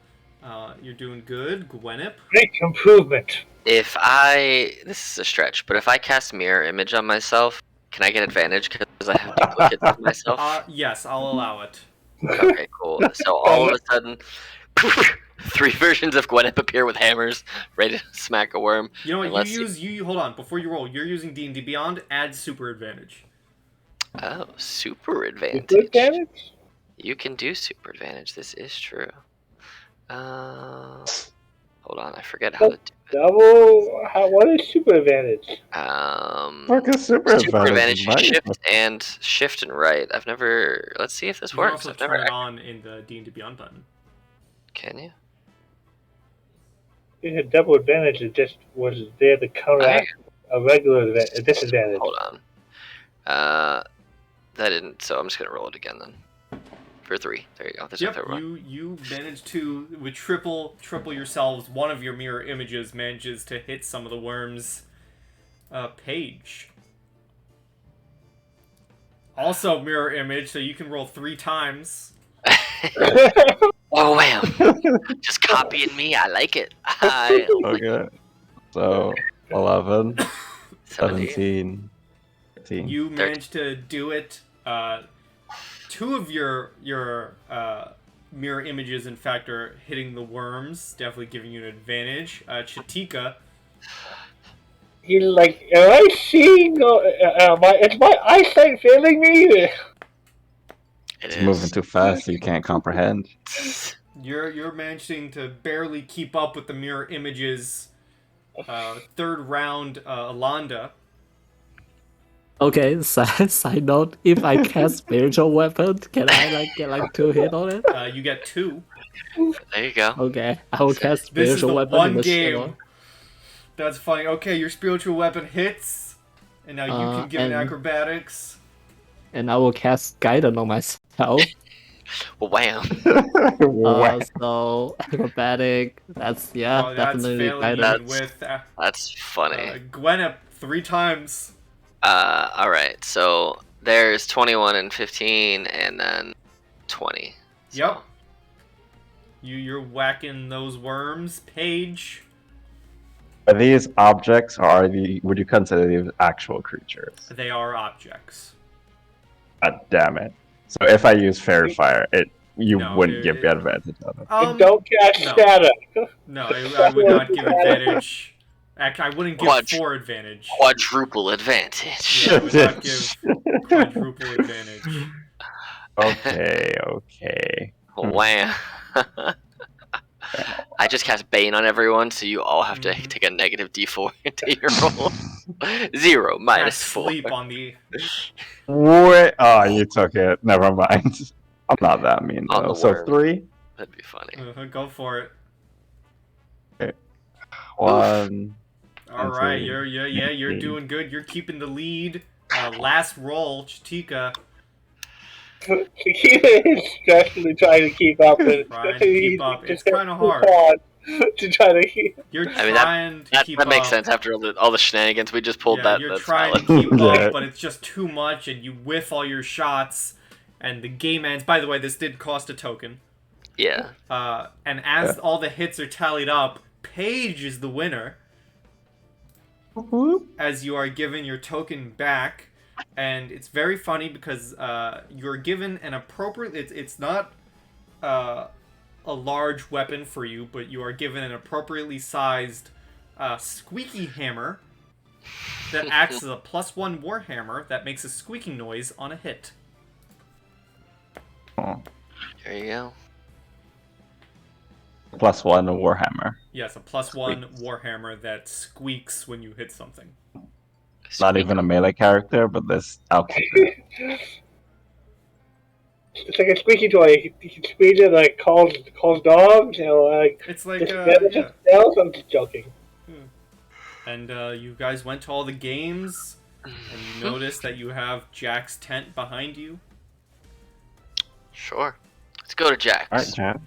You're doing good. Gwenup. Great improvement. This is a stretch, but if I cast mirror image on myself, can I get advantage because I have duplicates of myself? Yes, I'll allow it. Okay, cool. So all of a sudden, 3 versions of Gwenup appear with hammers, ready to smack a worm. You know what? Unless You hold on before you roll. You're using D&D Beyond. Add super advantage. Oh, super advantage. Good damage? You can do super advantage. This is true. Hold on, I forget how to do Double? What is super advantage? it. Look at super Advantage, nice. shift and right. I've never. Let's see if this You can works. also I've never. turn it on in the D&D Beyond button. Can you? You had double advantage. It just was there to counteract a regular a disadvantage. Hold on. That didn't. So I'm just gonna roll it again then. For 3. There you go. There's Yep, my third one. you managed to with triple yourselves. One of your mirror images manages to hit some of the worms. Paige. Also mirror image, so you can roll 3 times. Oh wow! Just copying me. I like it. I like it. Okay. So 11, 17. 17, 18. You managed to do it. 2 of your mirror images, in fact, are hitting the worms, definitely giving you an advantage. Chitika. He's like, am I seeing? Is my eyesight failing me? It It's is. moving too fast, so you can't comprehend. You're managing to barely keep up with the mirror images. 3rd round, Alanda. Okay, side note, if I cast spiritual weapon, can I get 2 hit on it? You get 2. There you go. Okay, I will cast This is spiritual the weapon in one the game shadow. that's funny. Okay, your spiritual weapon hits, and now you can give an and- acrobatics. And I will cast guidance on myself. Well, wham. Wow. So acrobatic. That's Well, that's definitely failing guidance. even with That's funny. Gwenep 3 times. All right. So there's 21 and 15, and then 20. So. Yep. You're whacking those worms, Paige. Are these objects, or would you consider these actual creatures? They are objects. God damn it! So if I use Fairy Fire, you No, wouldn't give me advantage on it. Don't cast no. static. No, I would not give advantage. Actually, I wouldn't give Quadru- 4 advantage. Quadruple advantage. Yeah, I would not give quadruple advantage. Okay. Wham. I just cast Bane on everyone, so you all have to Mhm. take a negative D4 into your roll. 0 Cast minus 4. sleep on the. Wait, oh, you took it. Never mind. I'm not that mean On though. the So worm. 3, That'd be funny. Go for it. 1. All And right, 2. you're doing good. You're keeping the lead. Last roll, Chitika. Chiquita is desperately trying to keep up. And Trying to keep up. It's kinda hard. To try to keep. You're I mean, trying to keep That makes up. sense after all the shenanigans we just pulled. Yeah, you're That's trying valid. to keep Yeah. up, but it's just too much, and you whiff all your shots, and the game ends. By the way, this did cost a token. Yeah. And as all the hits are tallied up, Paige is the winner, as you are given your token back. And it's very funny because you're given an appropriate... It's not a large weapon for you, but you are given an appropriately sized squeaky hammer that acts as a +1 warhammer that makes a squeaking noise on a hit. Oh. There you go. +1 Warhammer. Yes, a +1 warhammer that squeaks when you hit something. Not even a melee character, but this. Okay. It's like a squeaky toy. You can squeeze it like calls dogs. Like It's like, just yeah. else. I'm just joking. And you guys went to all the games, and you notice that you have Jack's tent behind you. Sure. Let's go to Jack's. All right, Chad.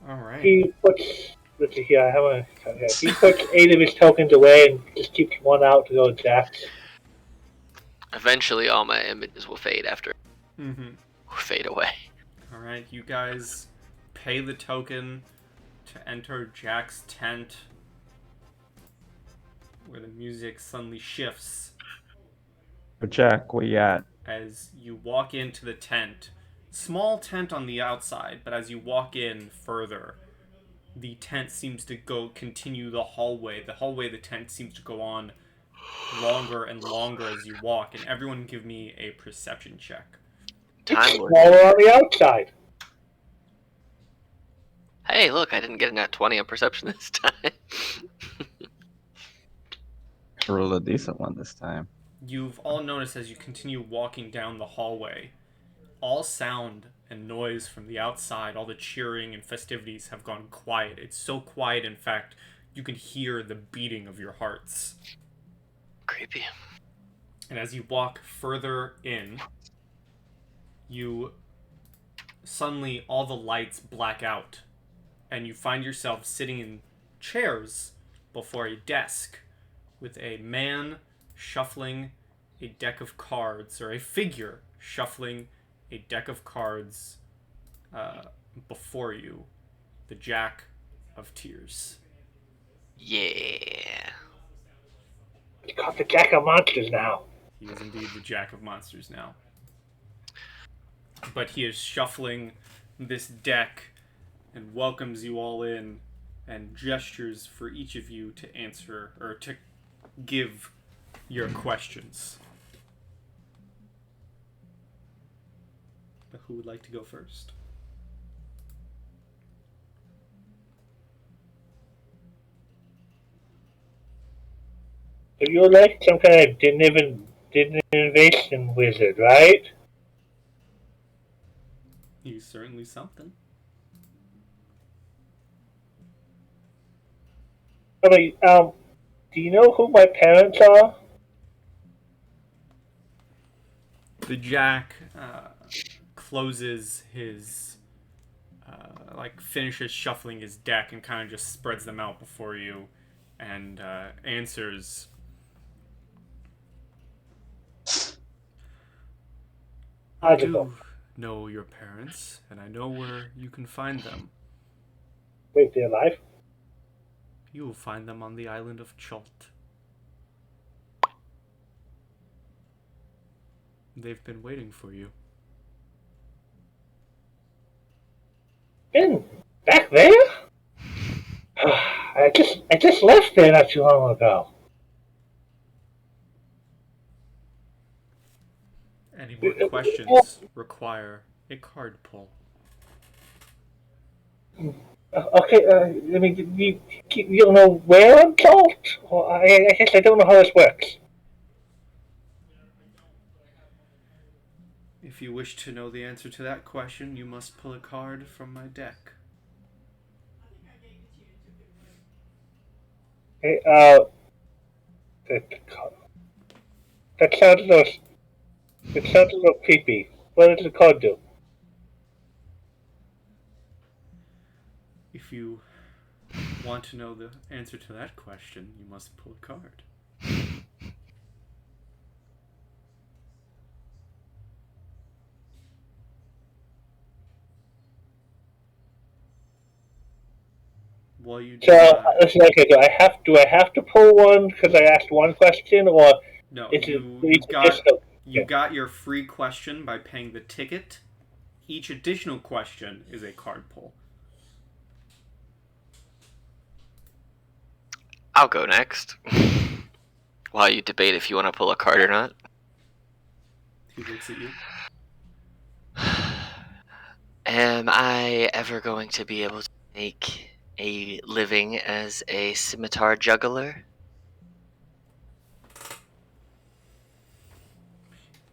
Alright. He puts. Let's see here. I have a. He puts 8 of his tokens away and just keeps one out to go to Jack's. Eventually, all my images will fade after. Mm-hmm. Fade away. Alright, you guys pay the token to enter Jack's tent, where the music suddenly shifts Jack, where you at? as you walk into the tent. Small tent on the outside, but as you walk in further, the tent seems to continue the hallway. The hallway of the tent seems to go on longer and longer as you walk, and everyone give me a perception check. Time Smaller on the outside. Hey, look, I didn't get a nat 20 on perception this time. Roll a decent one this time. You've all noticed as you continue walking down the hallway, all sound and noise from the outside, all the cheering and festivities have gone quiet. It's so quiet, in fact, you can hear the beating of your hearts. Creepy. And as you walk further in, you suddenly, all the lights black out, and you find yourself sitting in chairs before a desk with a man shuffling a deck of cards, or a figure shuffling a deck of cards before you. The Jack of Tears. Yeah. It's called the Jack of Monsters now. He is indeed the Jack of Monsters now. But he is shuffling this deck and welcomes you all in and gestures for each of you to answer, or to give your questions. But who would like to go first? So you're like some kind of innovation wizard, right? He's certainly something. I mean, do you know who my parents are? The Jack closes his finishes shuffling his deck and kind of just spreads them out before you and answers. I do know your parents, and I know where you can find them. Wait, they're alive? You will find them on the island of Chult. They've been waiting for you. Been back there? I just left there not too long ago. Any more questions require a card pull. Okay, I mean, you don't know where I'm told? Well, I guess I don't know how this works. If you wish to know the answer to that question, you must pull a card from my deck. Hey, that sounds a little creepy. What does the card do? If you want to know the answer to that question, you must pull a card. While you So, listen, okay, do I have to pull one because I asked one question, or no, is you got your free question by paying the ticket. Each additional question is a card pull. I'll go next. While you debate if you want to pull a card or not. He looks at you. Am I ever going to be able to make a living as a scimitar juggler?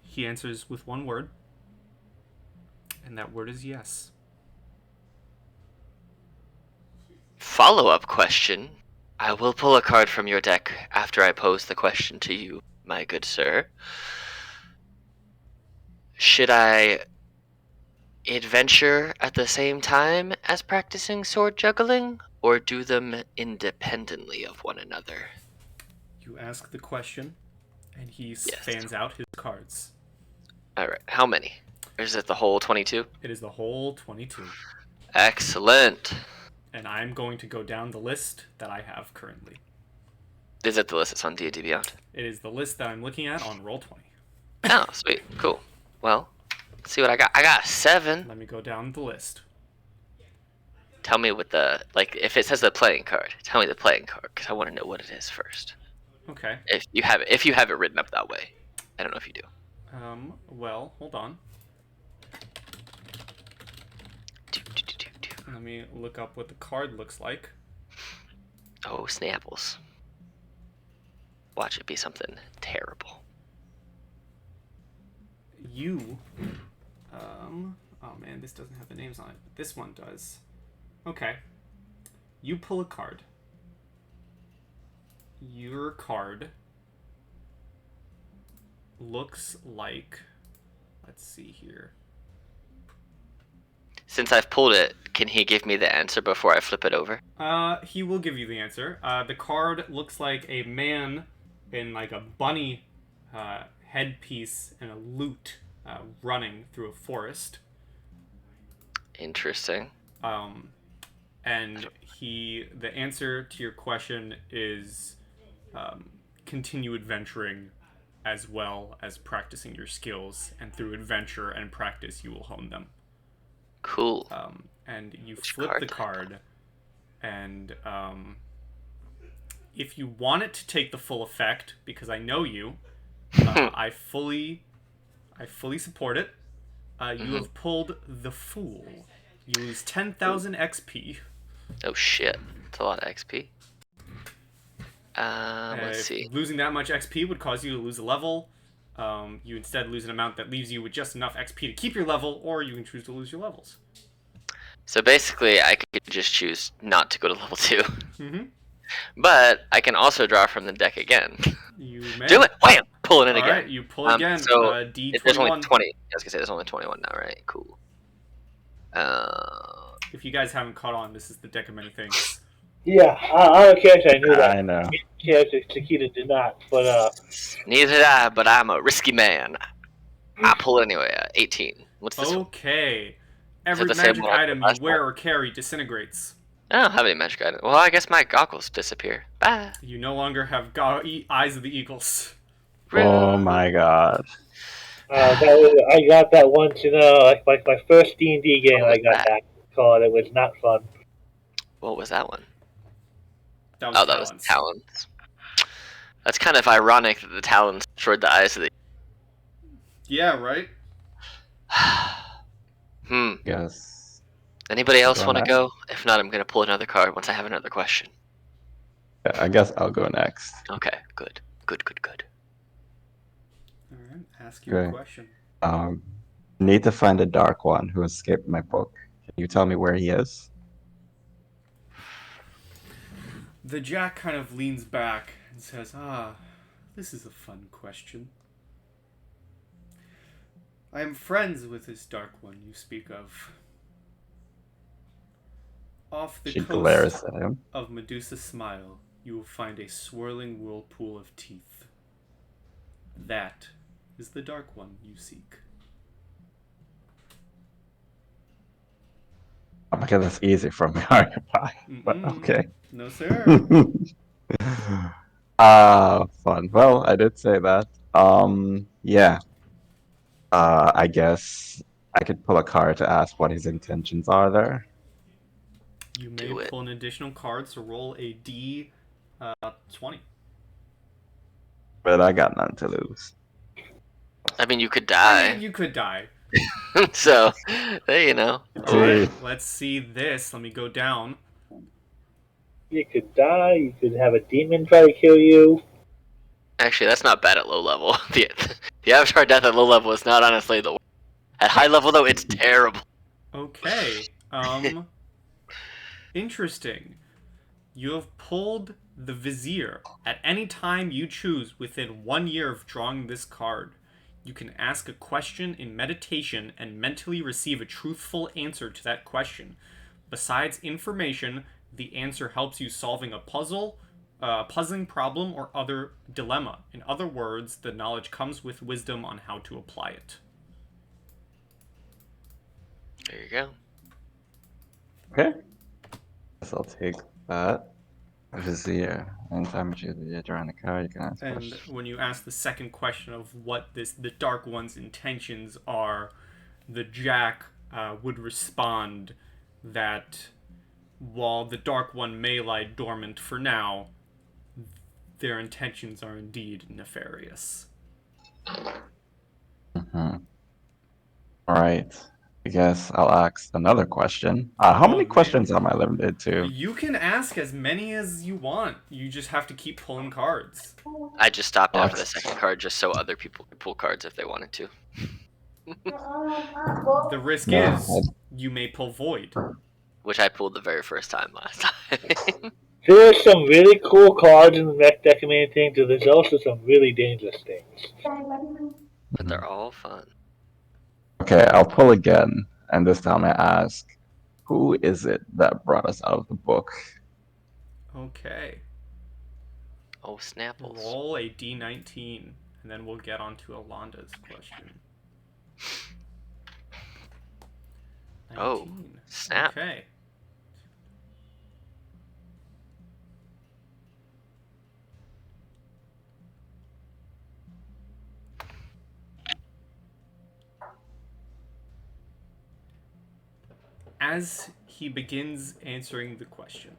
He answers with one word, and that word is yes. Follow-up question. I will pull a card from your deck after I pose the question to you, my good sir. Should I adventure at the same time as practicing sword juggling, or do them independently of one another? You ask the question, and he fans out his cards. Alright, how many? Or is it the whole 22? It is the whole 22. Excellent. And I'm going to go down the list that I have currently. Is it the list that's on D&D Beyond? It is the list that I'm looking at on Roll20. Oh, sweet. Cool. Well, let's see what I got. I got 7. Let me go down the list. Tell me what the, if it says the playing card, tell me the playing card, because I want to know what it is first. Okay. If you have it written up that way. I don't know if you do. Well, hold on. Let me look up what the card looks like. Oh, snapples. Watch it be something terrible. You, oh man, this doesn't have the names on it, but this one does. Okay. You pull a card. Your card looks like, let's see here. Since I've pulled it, can he give me the answer before I flip it over? He will give you the answer. The card looks like a man in like a bunny headpiece and a lute running through a forest. Interesting. And the answer to your question is continue adventuring as well as practicing your skills, and through adventure and practice you will hone them. Cool. And you flip the card, and if you want it to take the full effect, because I know you, I fully support it. You have pulled the Fool. You lose 10,000 XP. Oh shit, that's a lot of XP. Let's see. Losing that much XP would cause you to lose a level. You instead lose an amount that leaves you with just enough XP to keep your level, or you can choose to lose your levels. So basically, I could just choose not to go to level 2. Mm-hmm. But I can also draw from the deck again. You may. Do it! Wham! Pulling it All again. right, you pull again. So there's only D21. 20. I was gonna say there's only 21 now, right? Cool. If you guys haven't caught on, this is the deck of many things. Yeah, on occasion I knew that. I know. Character Takeda did not, but Neither did I, but I'm a risky man. I pull it anyway. 18. What's this one? Okay. Is Every it the same magic one I item did you last wear or carry disintegrates. I don't have any magic item. Well, I guess my goggles disappear. Bye. You no longer have eyes of the eagles. Oh my god. I got that once in like my first D&D game. What was I got that called. It was not fun. What was that one? That was That was Talons. Talons. That's kind of ironic that the Talons destroyed the eyes of the. Yeah, right? Yes. Anybody else Go want to next. go? If not, I'm gonna pull another card once I have another question. I guess I'll go next. Okay, good. Alright, ask your Okay. question. Need to find a dark one who escaped my book. Can you tell me where he is? The Jack kind of leans back and says, this is a fun question. I am friends with this dark one you speak of. Off the She coast glares at him. of Medusa's Smile, you will find a swirling whirlpool of teeth. That is the dark one you seek. Oh my god, that's easy for me. But okay. No, sir. Fun. Well, I did say that. Yeah. I guess I could pull a card to ask what his intentions are there. You may Do it. pull an additional card, so roll a D20. But I got none to lose. I mean, you could I die. mean, you could die. So, you know. Alright, let's see this. Let me go down. You could die. You could have a demon try to kill you. Actually, that's not bad at low level. The avatar death at low level is not honestly the worst. At high level, though, it's terrible. Okay. Interesting. You have pulled the Vizier. At any time you choose within 1 year of drawing this card, you can ask a question in meditation and mentally receive a truthful answer to that question. Besides information, the answer helps you solving a puzzling problem, or other dilemma. In other words, the knowledge comes with wisdom on how to apply it. There you go. Okay. Guess I'll take that. Vizier. Anytime you choose Vizier around the card, you can ask And questions. when you ask the second question of what the Dark One's intentions are, the Jack would respond that while the Dark One may lie dormant for now, their intentions are indeed nefarious. Alright. I guess I'll ask another question. How many questions am I limited to? You can ask as many as you want. You just have to keep pulling cards. I just stopped after the second card just so other people could pull cards if they wanted to. The risk No, is you may pull Void. Which I pulled the very first time last time. There's some really cool cards in the deck of many things, but there's also some really dangerous things. But they're all fun. Okay, I'll pull again, and this time I ask, who is it that brought us out of the book? Okay. Oh, Snapples. Roll a D19, and then we'll get on to Alanda's question. 19. Oh, snap. Okay. As he begins answering the question,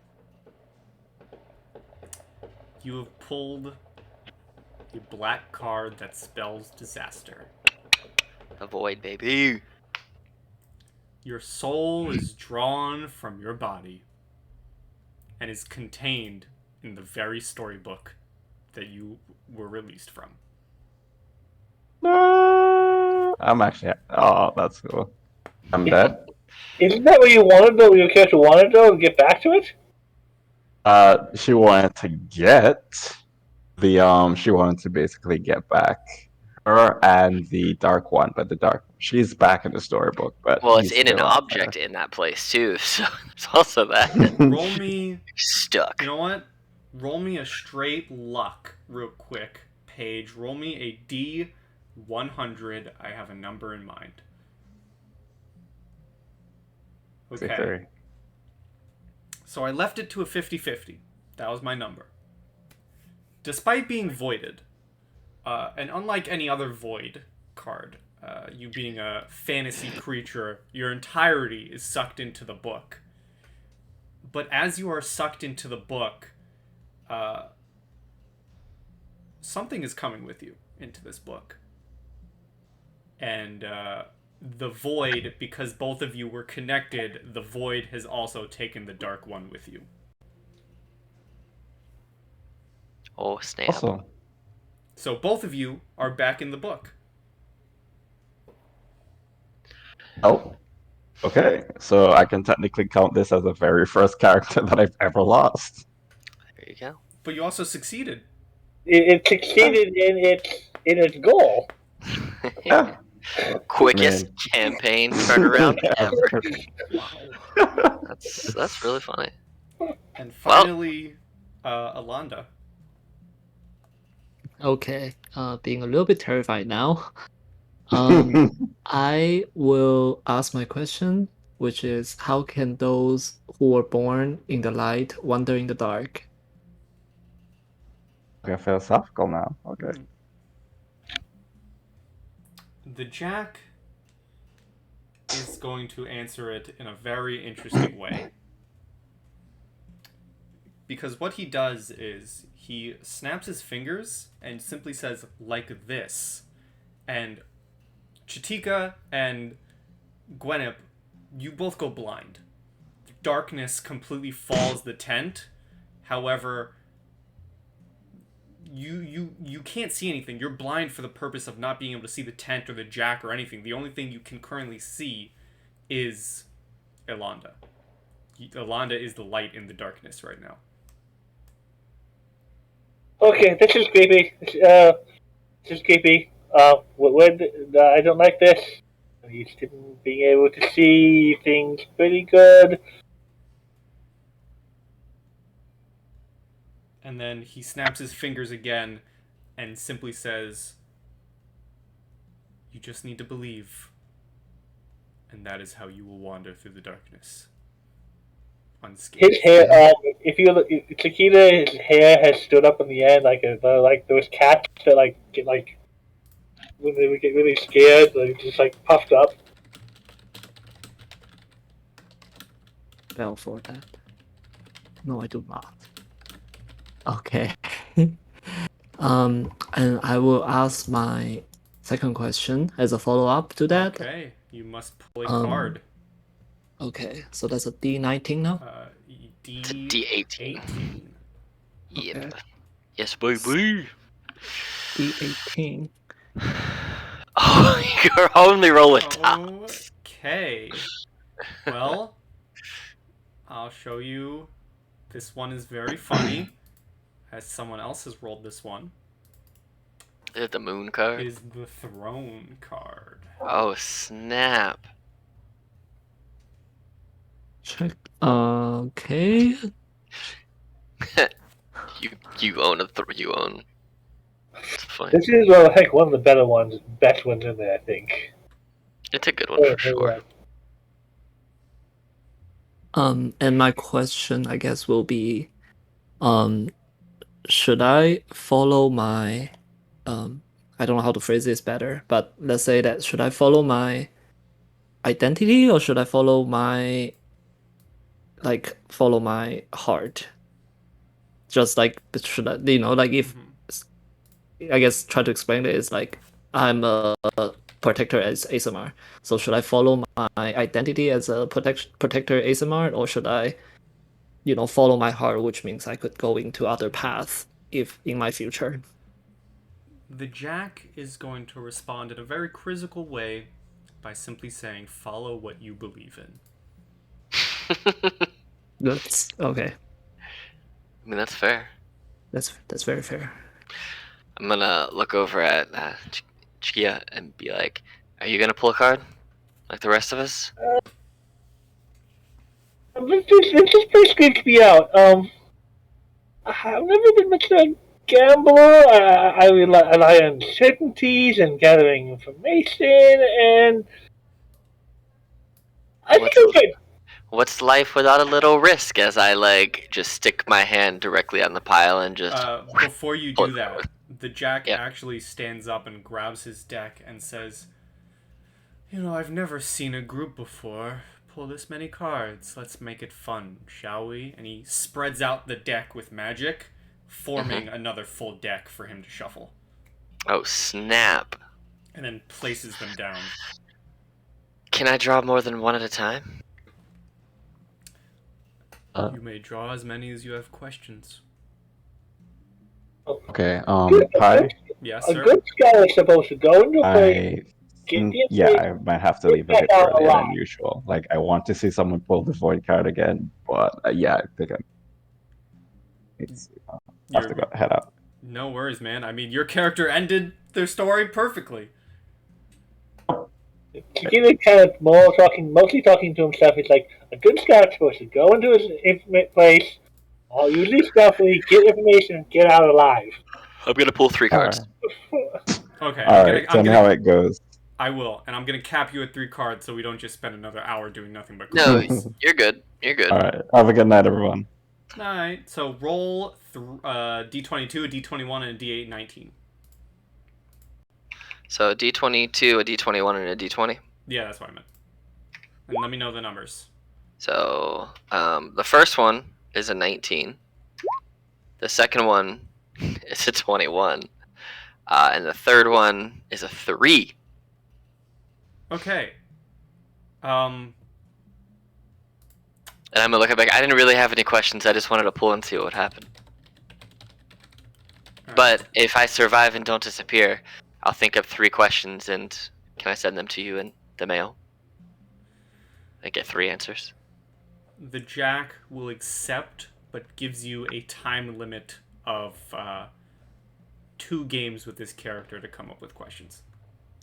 you have pulled a black card that spells disaster. Avoid, baby. Your soul is drawn from your body and is contained in the very storybook that you were released from. No, I'm actually. Oh, that's cool. I'm dead. Isn't that what you wanted, though? Your character wanted, though, to get back to it? She wanted to get She wanted to basically get back her and the dark one, but she's back in the storybook, but Well, it's he's in an still out object in that place too, so there's also that. there. Roll me. Stuck. You know what? Roll me a straight luck real quick, Paige. Roll me a D100. I have a number in mind. Okay. So I left it to a 50-50. That was my number. Despite being voided, and unlike any other void card, you being a fantasy creature, your entirety is sucked into the book. But as you are sucked into the book, something is coming with you into this book. And the void, because both of you were connected, the void has also taken the dark one with you. Oh, snap. Awesome. So both of you are back in the book. Oh, okay. So I can technically count this as the very first character that I've ever lost. There you go. But you also succeeded. It succeeded in its goal. Yeah. Quickest Man. campaign turnaround ever. Wow. That's really funny. And finally, Alanda. Okay. Being a little bit terrified now. I will ask my question, which is how can those who were born in the light wander in the dark? Okay, philosophical now. Okay. The Jack is going to answer it in a very interesting way. Because what he does is he snaps his fingers and simply says, like this. And Chitika and Gwenip, you both go blind. Darkness completely falls the tent. However, you can't see anything. You're blind for the purpose of not being able to see the tent or the Jack or anything. The only thing you can currently see is Ilanda. Ilanda is the light in the darkness right now. Okay, this is creepy. This is creepy. I don't like this. I'm used to being able to see things pretty good. And then he snaps his fingers again and simply says, you just need to believe. And that is how you will wander through the darkness. Unscathed. His hair, if you look, Chiquita's hair has stood up in the end like those cats that get when they would get really scared, just puffed up. Spell for that. No, I do not. Okay. And I will ask my second question as a follow-up to that. Okay, you must pull a card. Okay, so that's a D19 now? It's a D18. Yep. Okay. Yes, baby. D18. Oh, you're only rolling tops. Okay. Well, I'll show you. This one is very funny, as someone else has rolled this one. Is it the moon card? Is the throne card. Oh, snap. Check. Okay. You own you own. It's fine. This is one of the best ones in there, I think. It's a good one for sure. And my question, I guess, will be, should I follow my, I don't know how to phrase this better, but let's say that should I follow my identity or should I follow my heart? Just should I, if I guess try to explain it is I'm a protector as ASMR. So should I follow my identity as a protector ASMR, or should I, follow my heart, which means I could go into other paths if in my future? The Jack is going to respond in a very quizzical way by simply saying, follow what you believe in. That's okay. I mean, that's fair. That's very fair. I'm gonna look over at Chia and be like, "Are you gonna pull a card, like the rest of us?" This just pretty creeps me out. I've never been much of a gambler. I rely on certainties and gathering information, and I think I'm good. What's life without a little risk? As I just stick my hand directly on the pile and just. Before you pull do it that, forward. the Jack Yeah. actually stands up and grabs his deck and says, "You know, I've never seen a group before pull this many cards. Let's make it fun, shall we?" And he spreads out the deck with magic, forming another full deck for him to shuffle, Oh snap! and then places them down. Can I draw more than one at a time? You may draw as many as you have questions. Okay. Hi. Yes, A sir. good scout is supposed to go into a place, get the Yeah, information. I might have to leave a bit earlier than usual. Like, I want to see someone pull the void card again, but yeah, I think I have to go head out. No worries, man. I mean, your character ended their story perfectly. Kikita kind of mostly talking to himself. He's like, a good scout's supposed to go into his intimate place, usually stealthily, get information, and get out alive. I'm gonna pull 3 cards. Okay. All right. Tell me how it goes. I will, and I'm gonna cap you at 3 cards so we don't just spend another hour doing nothing but No, cards. you're good. You're good. All right. Have a good night, everyone. Alright, so roll D22, a D21, and a D8 19. So a D22, a D21, and a D20. Yeah, that's what I meant. And let me know the numbers. So the first one is a 19. The second one is a 21. And the third one is a 3. Okay. And I'm gonna look at back. I didn't really have any questions. I just wanted to pull and see what would happen. Alright. But if I survive and don't disappear, I'll think of 3 questions and can I send them to you in the mail? I get 3 answers. The Jack will accept, but gives you a time limit of 2 games with this character to come up with questions.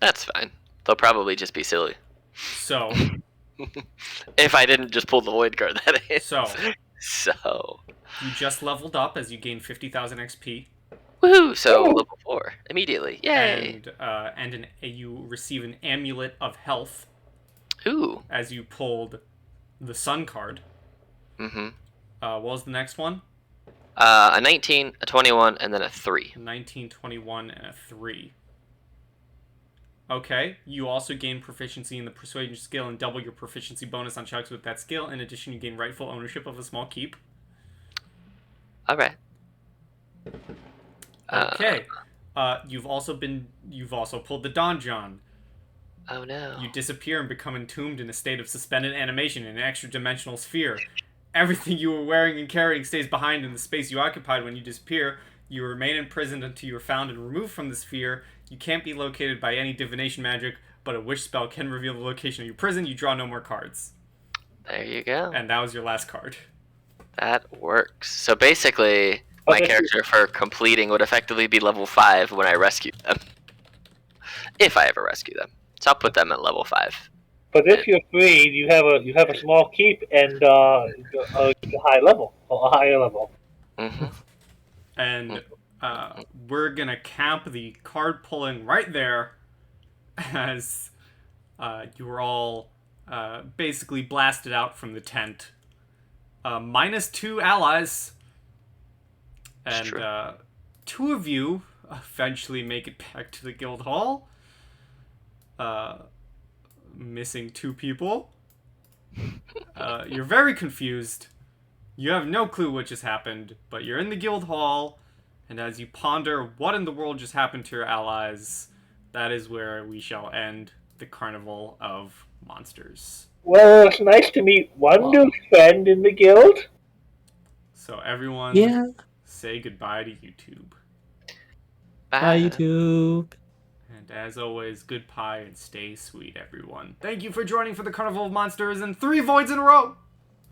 That's fine. They'll probably just be silly. So, If I didn't just pull the void card, that is. So, you just leveled up as you gain 50,000 XP. Woohoo! So level 4 immediately. Yay! And you receive an amulet of health. Ooh. As you pulled the Sun card. Mm-hmm. What was the next one? A 19, a 21, and then a 3. 19, 21, and a 3. Okay. You also gain proficiency in the Persuasion skill and double your proficiency bonus on checks with that skill. In addition, you gain rightful ownership of a small keep. All right. Okay. You've also pulled the Donjon. Oh no. You disappear and become entombed in a state of suspended animation in an extra-dimensional sphere. Everything you were wearing and carrying stays behind in the space you occupied when you disappear. You remain imprisoned until you are found and removed from the sphere. You can't be located by any divination magic, but a wish spell can reveal the location of your prison. You draw no more cards. There you go. And that was your last card. That works. So basically, my character for completing would effectively be level 5 when I rescue them. If I ever rescue them. So I'll put them at level 5. But if you're freed, you have a small keep and a high level or a higher level. Mm-hmm. And we're gonna cap the card pulling right there, as you were all basically blasted out from the tent. Minus 2 allies, and 2 of you eventually make it back to the guild hall. Missing 2 people. You're very confused. You have no clue what just happened, but you're in the guild hall, and as you ponder what in the world just happened to your allies, that is where we shall end the Carnival of Monsters. Well, it's nice to meet one new friend in the guild. So everyone, say goodbye to YouTube. Bye, YouTube. And as always, good pie and stay sweet, everyone. Thank you for joining for the Carnival of Monsters and 3 voids in a row!